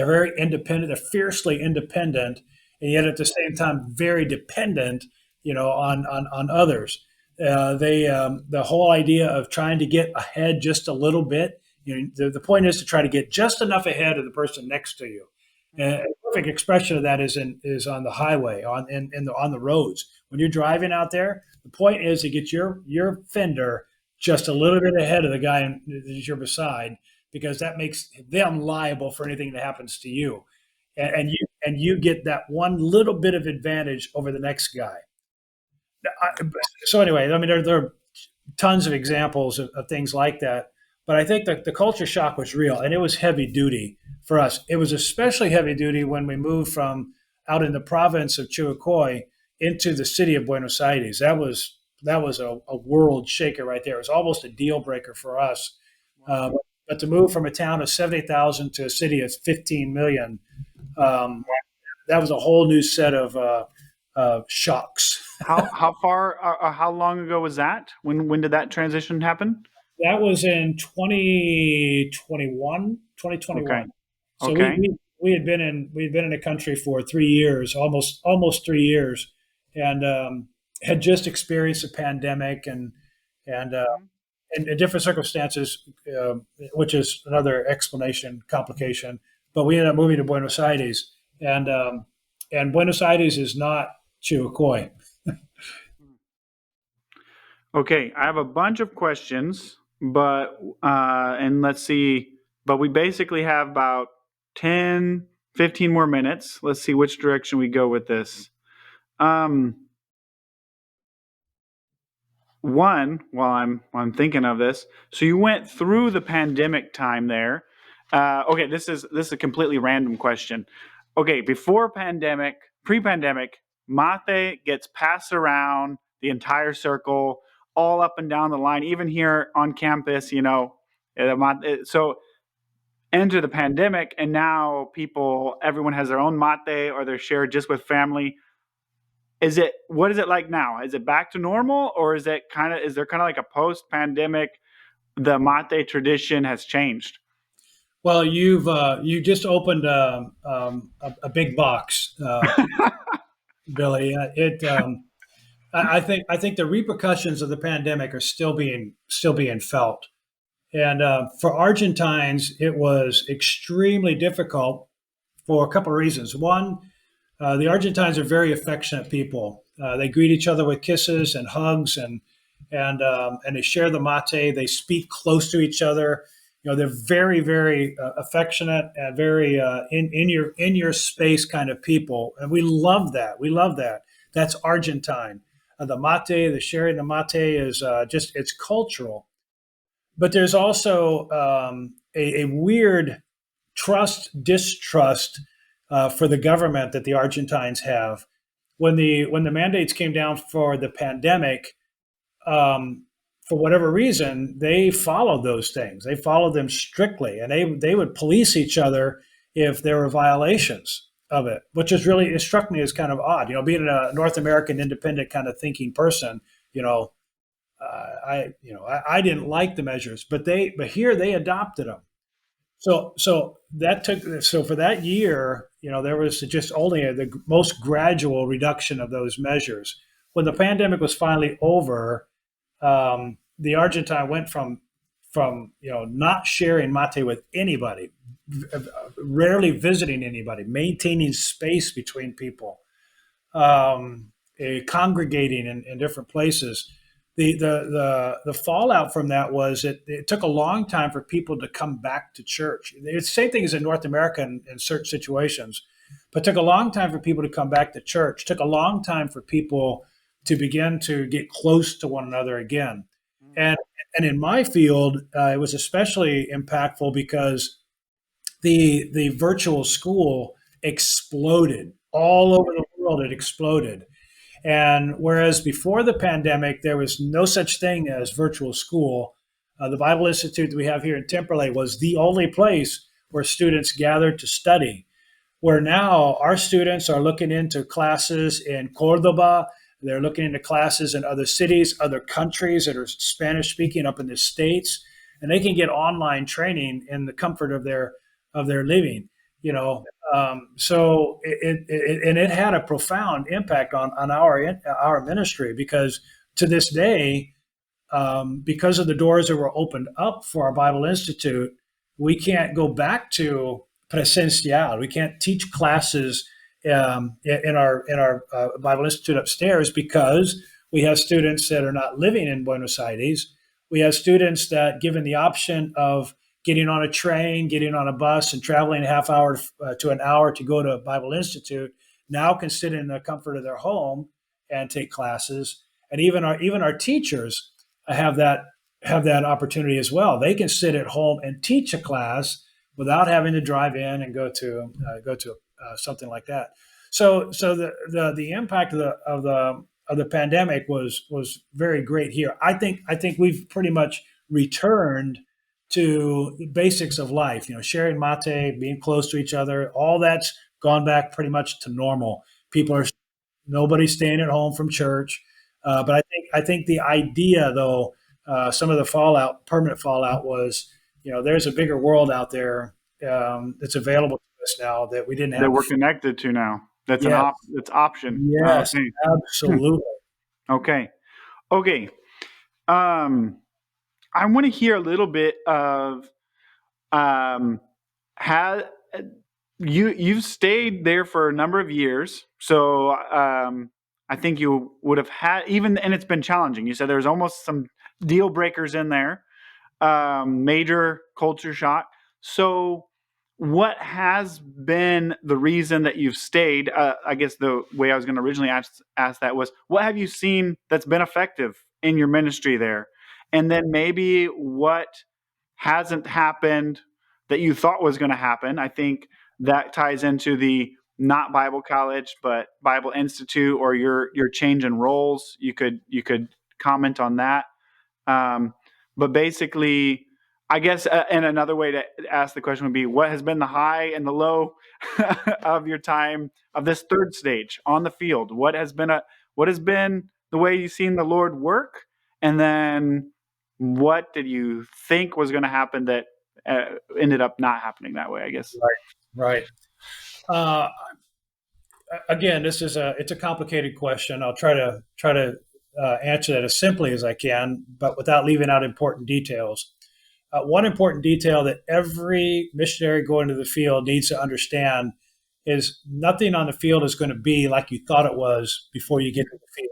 very independent. They're fiercely independent, and yet at the same time very dependent, on others. The whole idea of trying to get ahead just a little bit. The point is to try to get just enough ahead of the person next to you. And a perfect expression of that is on the highway, on the roads. When you're driving out there, the point is to get your fender just a little bit ahead of the guy that you're beside, because that makes them liable for anything that happens to you, and you get that one little bit of advantage over the next guy. So anyway, I mean, there are tons of examples of things like that. But I think that the culture shock was real, and it was heavy duty for us. It was especially heavy duty when we moved from out in the province of Chivilcoy into the city of Buenos Aires. That was a world shaker right there. It was almost a deal breaker for us. Uh, but to move from a town of 70,000 to a city of 15 million, um, that was a whole new set of shocks. how long ago was that? When did that transition happen? That was in 2021, twenty twenty Okay. one. So Okay. we had been in a country for 3 years, almost 3 years, and had just experienced a pandemic and uh, in different circumstances, uh, which is another explanation complication. But we ended up moving to Buenos Aires, and Buenos Aires is not Chivilcoy. Okay, I have a bunch of questions, but and let's see, but we basically have about 10, 15 more minutes. Let's see which direction we go with this. Um, One, while I'm thinking of this, so you went through the pandemic time there. Okay, this is a completely random question. Okay, before pandemic, pre-pandemic, mate gets passed around the entire circle, all up and down the line, even here on campus. So enter the pandemic, and now everyone has their own mate, or they're shared just with family. What is it like now? Is it back to normal, or is there kind of like a post pandemic, the mate tradition has changed? Well, you just opened a big box, Billy. I think the repercussions of the pandemic are still being felt, and for Argentines, it was extremely difficult for a couple of reasons. One, the Argentines are very affectionate people. They greet each other with kisses and hugs, and they share the mate. They speak close to each other. They're very, very affectionate and very in your space kind of people, and we love that. We love that. That's Argentine. The mate, the sharing the mate is just it's cultural. But there's also a weird trust distrust for the government that the Argentines have. When the mandates came down for the pandemic, um, for whatever reason, they followed those things. They followed them strictly, and they would police each other if there were violations of it, which is really, it struck me as kind of odd. Being a North American independent kind of thinking person, you know, I didn't like the measures, but here they adopted them. So for that year, there was just only the most gradual reduction of those measures. When the pandemic was finally over, the Argentine went from not sharing mate with anybody, rarely visiting anybody, maintaining space between people, congregating in different places. The fallout from that was it took a long time for people to come back to church. It's the same thing as in North America in certain situations, but it took a long time for people to come back to church. It took a long time for people to begin to get close to one another again. And and in my field, it was especially impactful because the virtual school exploded all over the world. It exploded. And whereas before the pandemic, there was no such thing as virtual school, the Bible Institute that we have here in Temperley was the only place where students gathered to study. Where now our students are looking into classes in Cordoba, they're looking into classes in other cities, other countries that are Spanish speaking up in the States, and they can get online training in the comfort of their living. So it had a profound impact on our ministry, because to this day, because of the doors that were opened up for our Bible Institute, we can't go back to presencial. We can't teach classes in our Bible Institute upstairs, because we have students that are not living in Buenos Aires. We have students that, given the option of getting on a train, getting on a bus, and traveling a half hour to an hour to go to Bible Institute, now can sit in the comfort of their home and take classes. And even our teachers have that opportunity as well. They can sit at home and teach a class without having to drive in and go to something like that. So the impact of the pandemic was very great here. I think we've pretty much returned to the basics of life. Sharing mate, being close to each other, all that's gone back pretty much to normal. People are Nobody's staying at home from church. But I think the idea, though, some of the permanent fallout was, there's a bigger world out there that's available to us now that we didn't That have we're before. connected to now. That's Yes, that's option. yes, Okay. absolutely. Okay. Okay. Um, I want to hear a little bit of um, how you've stayed there for a number of years. So I think you would have had even, and it's been challenging. You said there's almost some deal breakers in there, major culture shock. So, what has been the reason that you've stayed? I guess the way I was going to originally ask that was, what have you seen that's been effective in your ministry there? And then maybe what hasn't happened that you thought was going to happen. I think that ties into the not Bible college, but Bible Institute, or your change in roles. You could comment on that. Um, but basically, I guess, and another way to ask the question would be, what has been the high and the low of your time of this third stage on the field? What has been the way you've seen the Lord work, and then what did you think was going to happen that ended up not happening that way, I guess. Right. Uh, Again, it's a complicated question. I'll try to answer that as simply as I can, but without leaving out important details. One important detail that every missionary going to the field needs to understand is nothing on the field is going to be like you thought it was before you get to the field.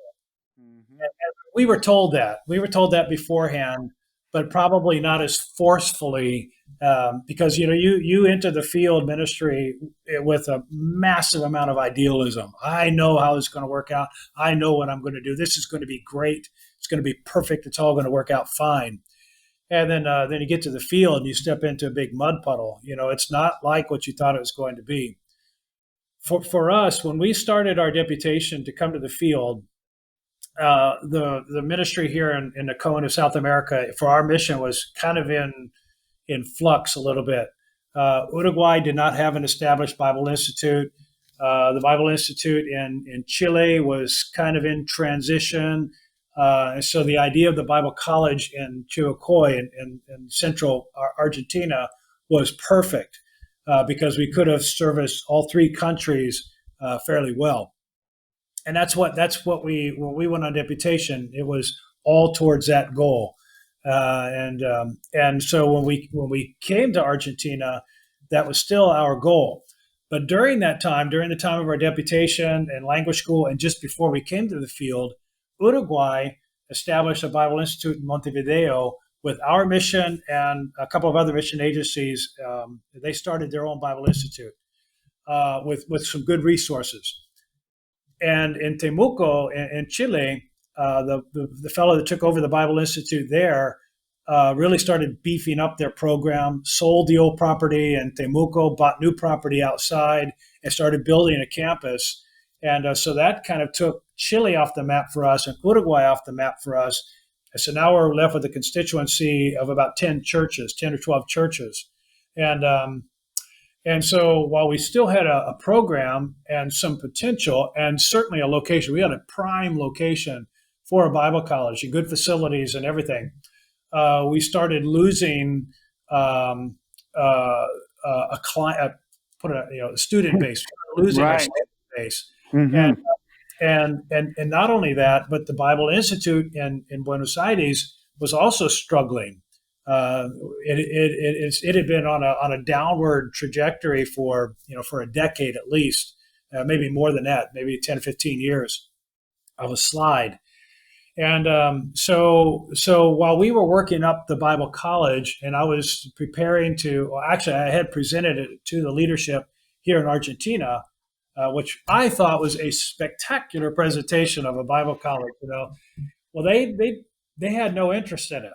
Mm-hmm. And we were told that. We were told that beforehand, but probably not as forcefully, because you enter the field ministry with a massive amount of idealism. I know how it's going to work out. I know what I'm going to do. This is going to be great. It's going to be perfect. It's all going to work out fine. And then you get to the field and you step into a big mud puddle. It's not like what you thought it was going to be. For us, when we started our deputation to come to the field, the ministry here in the cone of South America for our mission was kind of in flux a little bit. Uruguay did not have an established Bible Institute. The Bible Institute in Chile was kind of in transition. And so the idea of the Bible College in Chivilcoy in central Argentina was perfect because we could have serviced all three countries fairly well. And that's what when we went on deputation, it was all towards that goal. And so when we came to Argentina, that was still our goal. But during that time, during the time of our deputation and language school, and just before we came to the field, Uruguay established a Bible Institute in Montevideo with our mission and a couple of other mission agencies. They started their own Bible Institute with some good resources. And in Temuco, in Chile, the fellow that took over the Bible Institute there really started beefing up their program, sold the old property in Temuco, bought new property outside, and started building a campus. And so that kind of took Chile off the map for us and Uruguay off the map for us. And so now we're left with a constituency of about 10 churches, 10 or 12 churches. And so while we still had a program and some potential and certainly a location, we had a prime location for a Bible college and good facilities and everything. We started losing a client, a student base, losing our student base. Mm-hmm. And not only that, but the Bible Institute in Buenos Aires was also struggling. It had been on a downward trajectory for a decade at least, maybe more than that, maybe 10 or 15 years of a slide. And so while we were working up the Bible College, and I was preparing I had presented it to the leadership here in Argentina, which I thought was a spectacular presentation of a Bible college. Well, they had no interest in it.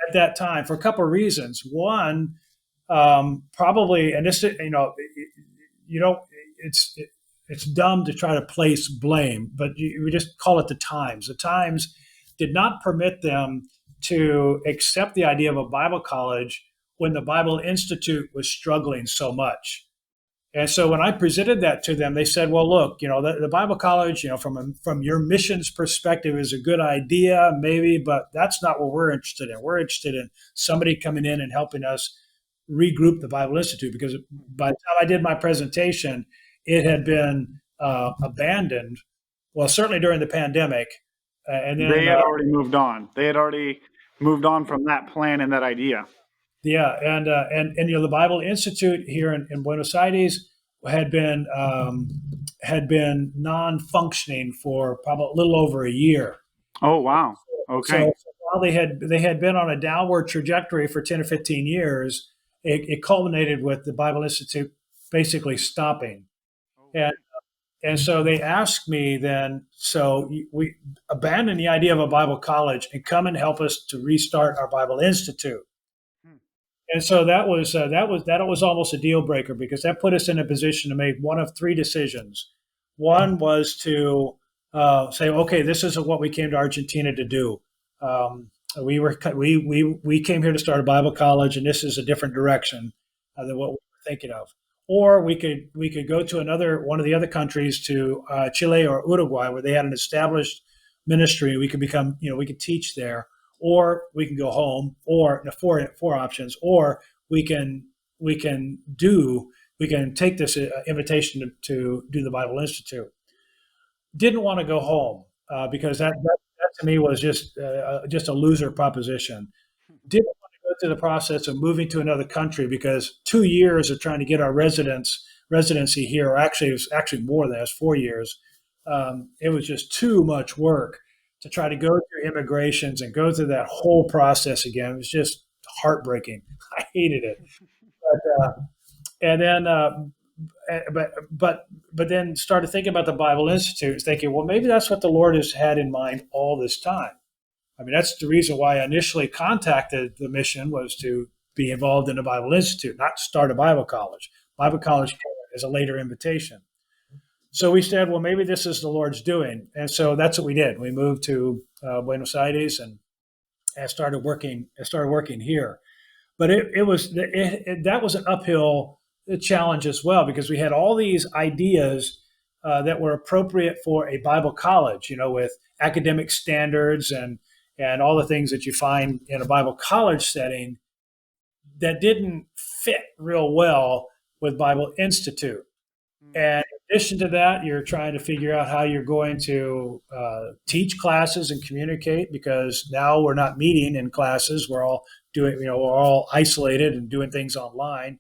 At that time, for a couple of reasons. One, probably, and this, it's dumb to try to place blame, but we just call it the times. The times did not permit them to accept the idea of a Bible college when the Bible Institute was struggling so much. And so when I presented that to them, they said, well, look, the Bible college, from your missions perspective is a good idea, maybe, but that's not what we're interested in. We're interested in somebody coming in and helping us regroup the Bible Institute, because by the time I did my presentation, it had been abandoned. Well, certainly during the pandemic. And then they had already moved on. They had already moved on from that plan and that idea. Yeah, and the Bible Institute here in Buenos Aires had been non-functioning for probably a little over a year. Oh wow! Okay. So while they had been on a downward trajectory for 10 or 15 years, it culminated with the Bible Institute basically stopping, and so they asked me then, so we abandon the idea of a Bible college and come and help us to restart our Bible Institute. And so that was almost a deal breaker, because that put us in a position to make one of three decisions. One was to say, okay, this is what we came to Argentina to do. We came here to start a Bible college, and this is a different direction than what we were thinking of. Or we could go to one of the other countries, to Chile or Uruguay, where they had an established ministry. We could we could teach there. or we can go home, or four options, or we can we can do we can take this invitation to do the Bible Institute. Didn't want to go home because that to me was just a loser proposition. Didn't want to go through the process of moving to another country because 2 years of trying to get our residency here, or actually it was actually more than that, it was 4 years. It was just too much work to try to go through immigrations and go through that whole process again. It was just heartbreaking. I hated it. But, and then, but then started thinking about the Bible Institute, thinking, well, maybe that's what the Lord has had in mind all this time. I mean, that's the reason why I initially contacted the mission, was to be involved in the Bible Institute, not start a Bible college. Bible college came as a later invitation. So we said, well, maybe this is the Lord's doing. And so that's what we did. We moved to Buenos Aires and started working here. But that was an uphill challenge as well, because we had all these ideas that were appropriate for a Bible college, with academic standards and all the things that you find in a Bible college setting, that didn't fit real well with Bible Institute. And in addition to that, you're trying to figure out how you're going to teach classes and communicate, because now we're not meeting in classes. We're all we're all isolated and doing things online.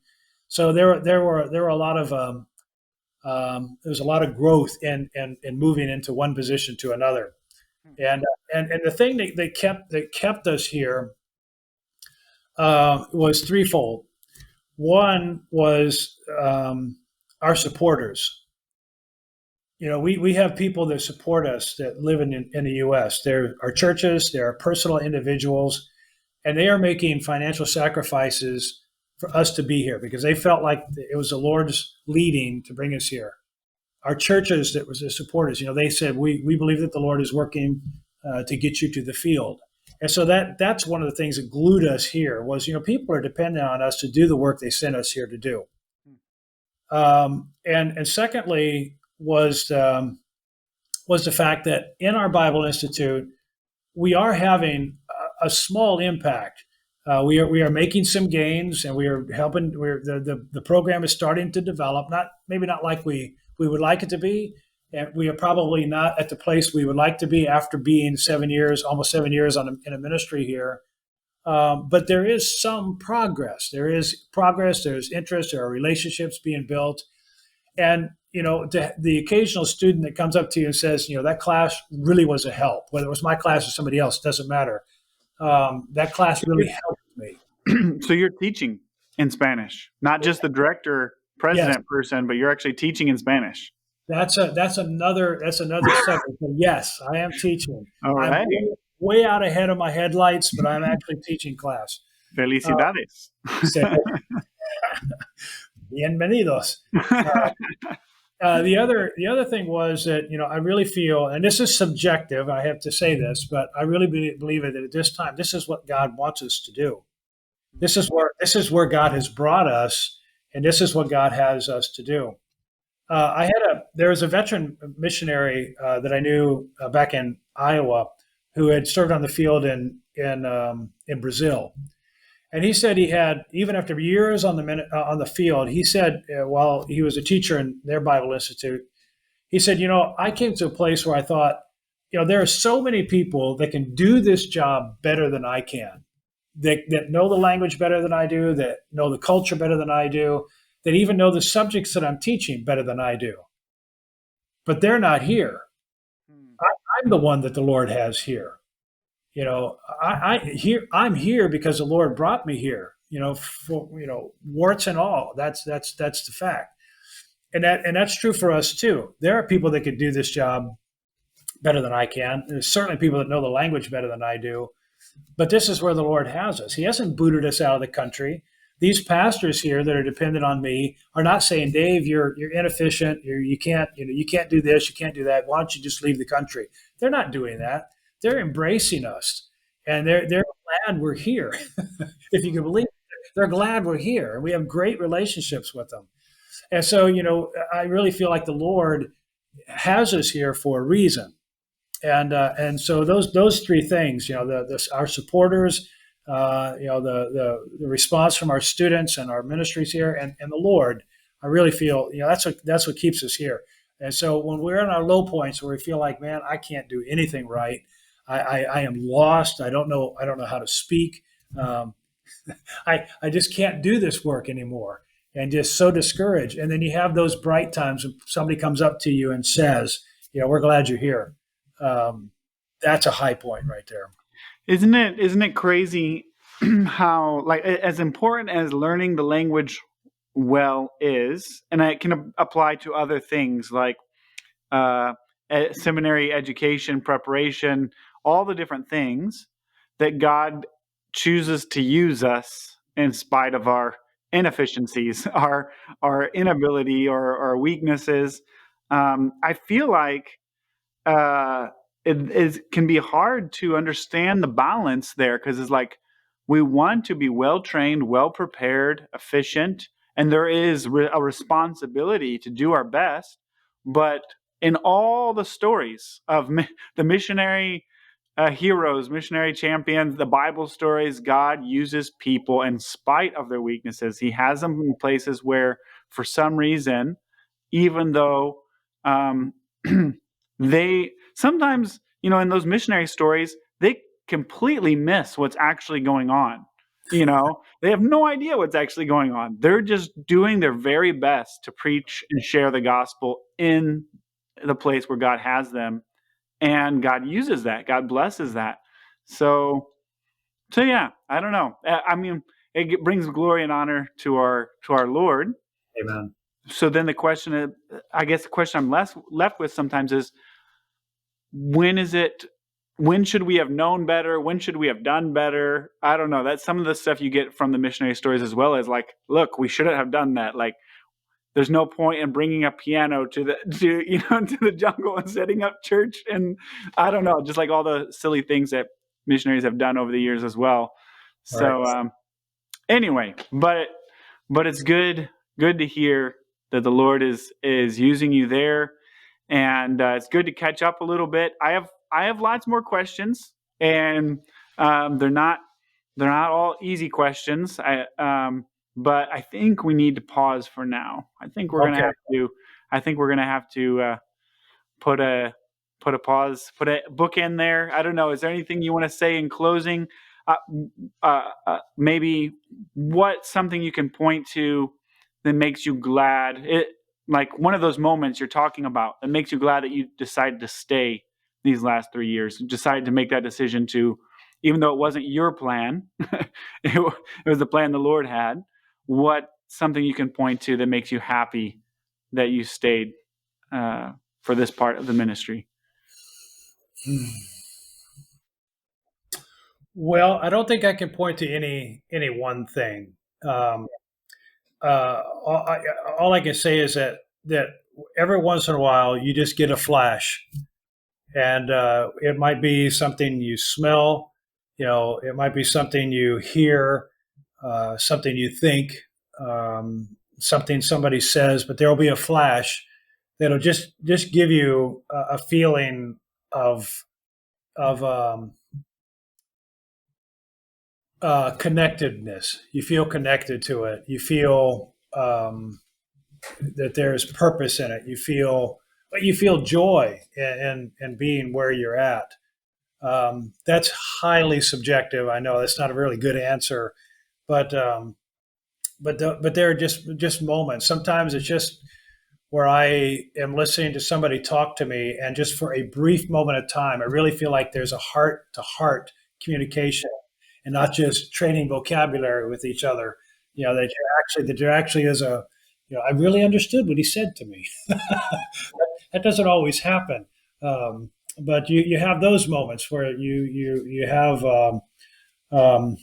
So there were a lot of there was a lot of growth in moving into one position to another. And the thing that kept us here was threefold. One was our supporters. We have people that support us that live in the U.S. There are churches, there are personal individuals, and they are making financial sacrifices for us to be here, because they felt like it was the Lord's leading to bring us here. Our churches that was the supporters, they said, we believe that the Lord is working to get you to the field. And so that's one of the things that glued us here was, people are dependent on us to do the work they sent us here to do. And secondly was the fact that in our Bible Institute, we are having a small impact. We are making some gains, and we are helping. The program is starting to develop. Maybe not like we would like it to be, and we are probably not at the place we would like to be after being almost 7 years in a ministry here. But there is some progress. There is progress. There's interest. There are relationships being built, and the occasional student that comes up to you and says, that class really was a help. Whether it was my class or somebody else, doesn't matter. That class really helped me. So you're teaching in Spanish, not just the director, president person, but you're actually teaching in Spanish. That's another subject. But yes, I am teaching. All right. I'm way out ahead of my headlights, but I'm actually teaching class. Felicidades. Bienvenidos. The other thing was that I really feel, and this is subjective, I have to say this, but I really believe that at this time, this is what God wants us to do. This is where God has brought us, and this is what God has us to do. There was a veteran missionary that I knew back in Iowa who had served on the field in Brazil. And he said he had, even after years on the field, he said, while he was a teacher in their Bible Institute, he said, I came to a place where I thought, there are so many people that can do this job better than I can, that know the language better than I do, that know the culture better than I do, that even know the subjects that I'm teaching better than I do. But they're not here. I'm the one that the Lord has here. I'm here because the Lord brought me here, for, warts and all. That's the fact. And that's true for us too. There are people that could do this job better than I can. There's certainly people that know the language better than I do, but this is where the Lord has us. He hasn't booted us out of the country. These pastors here that are dependent on me are not saying, Dave, you're inefficient. You can't do this. You can't do that. Why don't you just leave the country? They're not doing that. They're embracing us, and they're glad we're here. If you can believe it, they're glad we're here, and we have great relationships with them. And so, I really feel like the Lord has us here for a reason. And so those three things, our supporters, the response from our students and our ministries here, and the Lord, I really feel that's what keeps us here. And so when we're in our low points where we feel like, man, I can't do anything right, I am lost. I don't know how to speak. Um, I just can't do this work anymore, and just so discouraged. And then you have those bright times when somebody comes up to you and says, we're glad you're here. That's a high point right there. Isn't it crazy how, like, as important as learning the language well is, and it can apply to other things like uh, seminary education, preparation, all the different things that God chooses to use us in spite of our inefficiencies, our inability, or our weaknesses. I feel like it can be hard to understand the balance there, because it's like we want to be well trained, well prepared, efficient, and there is a responsibility to do our best. But in all the stories of the missionary heroes, missionary champions, the Bible stories, God uses people in spite of their weaknesses. He has them in places where, for some reason, even though um, they sometimes, in those missionary stories, they completely miss what's actually going on. They have no idea what's actually going on. They're just doing their very best to preach and share the gospel in the place where God has them, and God uses that. God blesses that. So yeah, I don't know. I mean, it brings glory and honor to our Lord. Amen. So then the question, I guess the question I'm left with sometimes is, when should we have known better? When should we have done better? I don't know. That's some of the stuff you get from the missionary stories, as well as like, look, we shouldn't have done that. Like, there's no point in bringing a piano to the jungle and setting up church. And I don't know, just like all the silly things that missionaries have done over the years as well. So Right. Anyway, but it's good to hear that the Lord is using you there, and it's good to catch up a little bit. I have lots more questions, and they're not all easy questions. But I think we need to pause for now. I think we're gonna Okay. have to put a pause, put a book in there. I don't know. Is there anything you want to say in closing? Maybe what's something you can point to that makes you glad? Like one of those moments you're talking about that makes you glad that you decided to stay these last 3 years, decided to make that decision to, even though it wasn't your plan, it was the plan the Lord had. What something you can point to that makes you happy that you stayed for this part of the ministry? Well, I don't think I can point to any one thing. All I can say is that every once in a while you just get a flash, and it might be something you smell, it might be something you hear, something you think, something somebody says, but there will be a flash that'll just give you a feeling of connectedness. You feel connected to it. You feel that there's purpose in it. You feel joy in being where you're at. That's highly subjective. I know that's not a really good answer, but there are just moments. Sometimes it's just where I am listening to somebody talk to me, and just for a brief moment of time, I really feel like there's a heart to heart communication, and not just trading vocabulary with each other. That there actually is I really understood what he said to me. That doesn't always happen, but you have those moments where you have um,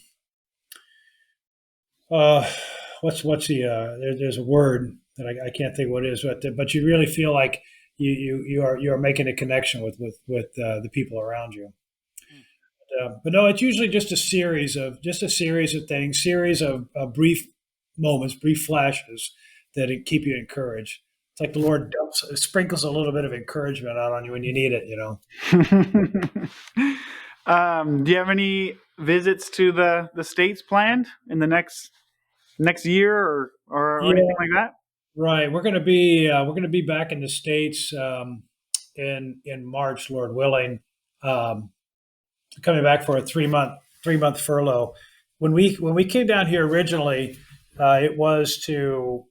what's there's a word that I can't think what it is, but you really feel like you are making a connection with the people around you. But no, it's usually just a series of things, series of brief moments, brief flashes that keep you encouraged. It's like the Lord sprinkles a little bit of encouragement out on you when you need it, Do you have any visits to the States planned in the next year or Yeah, anything like that? right. We're gonna be back in the States in March, Lord willing. Um, Coming back for a three month furlough. When we came down here originally, it was to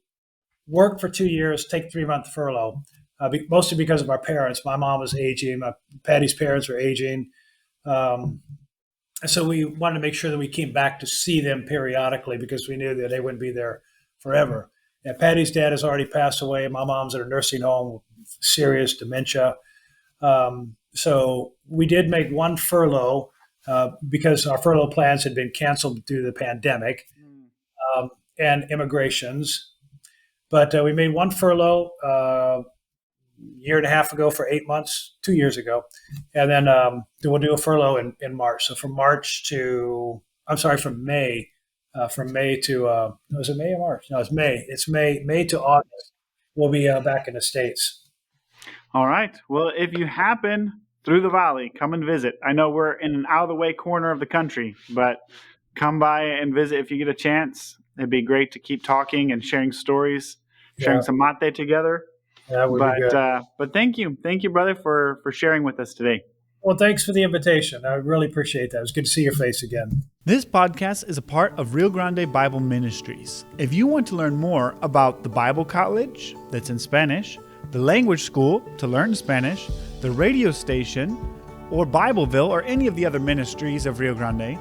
work for 2 years, take 3 month furlough, mostly because of our parents. My mom was aging. Patty's parents were aging. Um, so we wanted to make sure that we came back to see them periodically because we knew that they wouldn't be there forever. And Patty's dad has already passed away. My mom's at a nursing home with serious dementia. So we did make one furlough because our furlough plans had been canceled due to the pandemic and immigrations. But we made one furlough a year and a half ago for 8 months, 2 years ago. And then we'll do a furlough in March. So from May. From May to, was it May or March? No, it's May. It's May to August. We'll be back in the States. All right. Well, if you happen through the valley, come and visit. I know we're in an out of the way corner of the country, but come by and visit if you get a chance. It'd be great to keep talking and sharing stories, sharing some mate together. That would be good. But thank you, brother, for sharing with us today. Well, thanks for the invitation. I really appreciate that. It was good to see your face again. This podcast is a part of Rio Grande Bible Ministries. If you want to learn more about the Bible College, that's in Spanish, the language school to learn Spanish, the radio station, or Bibleville, or any of the other ministries of Rio Grande,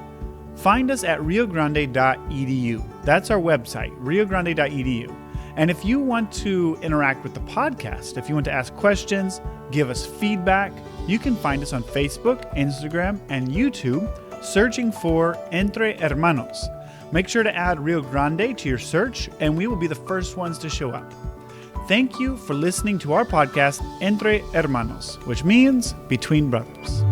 find us at riogrande.edu. That's our website, riogrande.edu. And if you want to interact with the podcast, if you want to ask questions, give us feedback, you can find us on Facebook, Instagram, and YouTube, searching for Entre Hermanos. Make sure to add Rio Grande to your search, and we will be the first ones to show up. Thank you for listening to our podcast, Entre Hermanos, which means Between Brothers.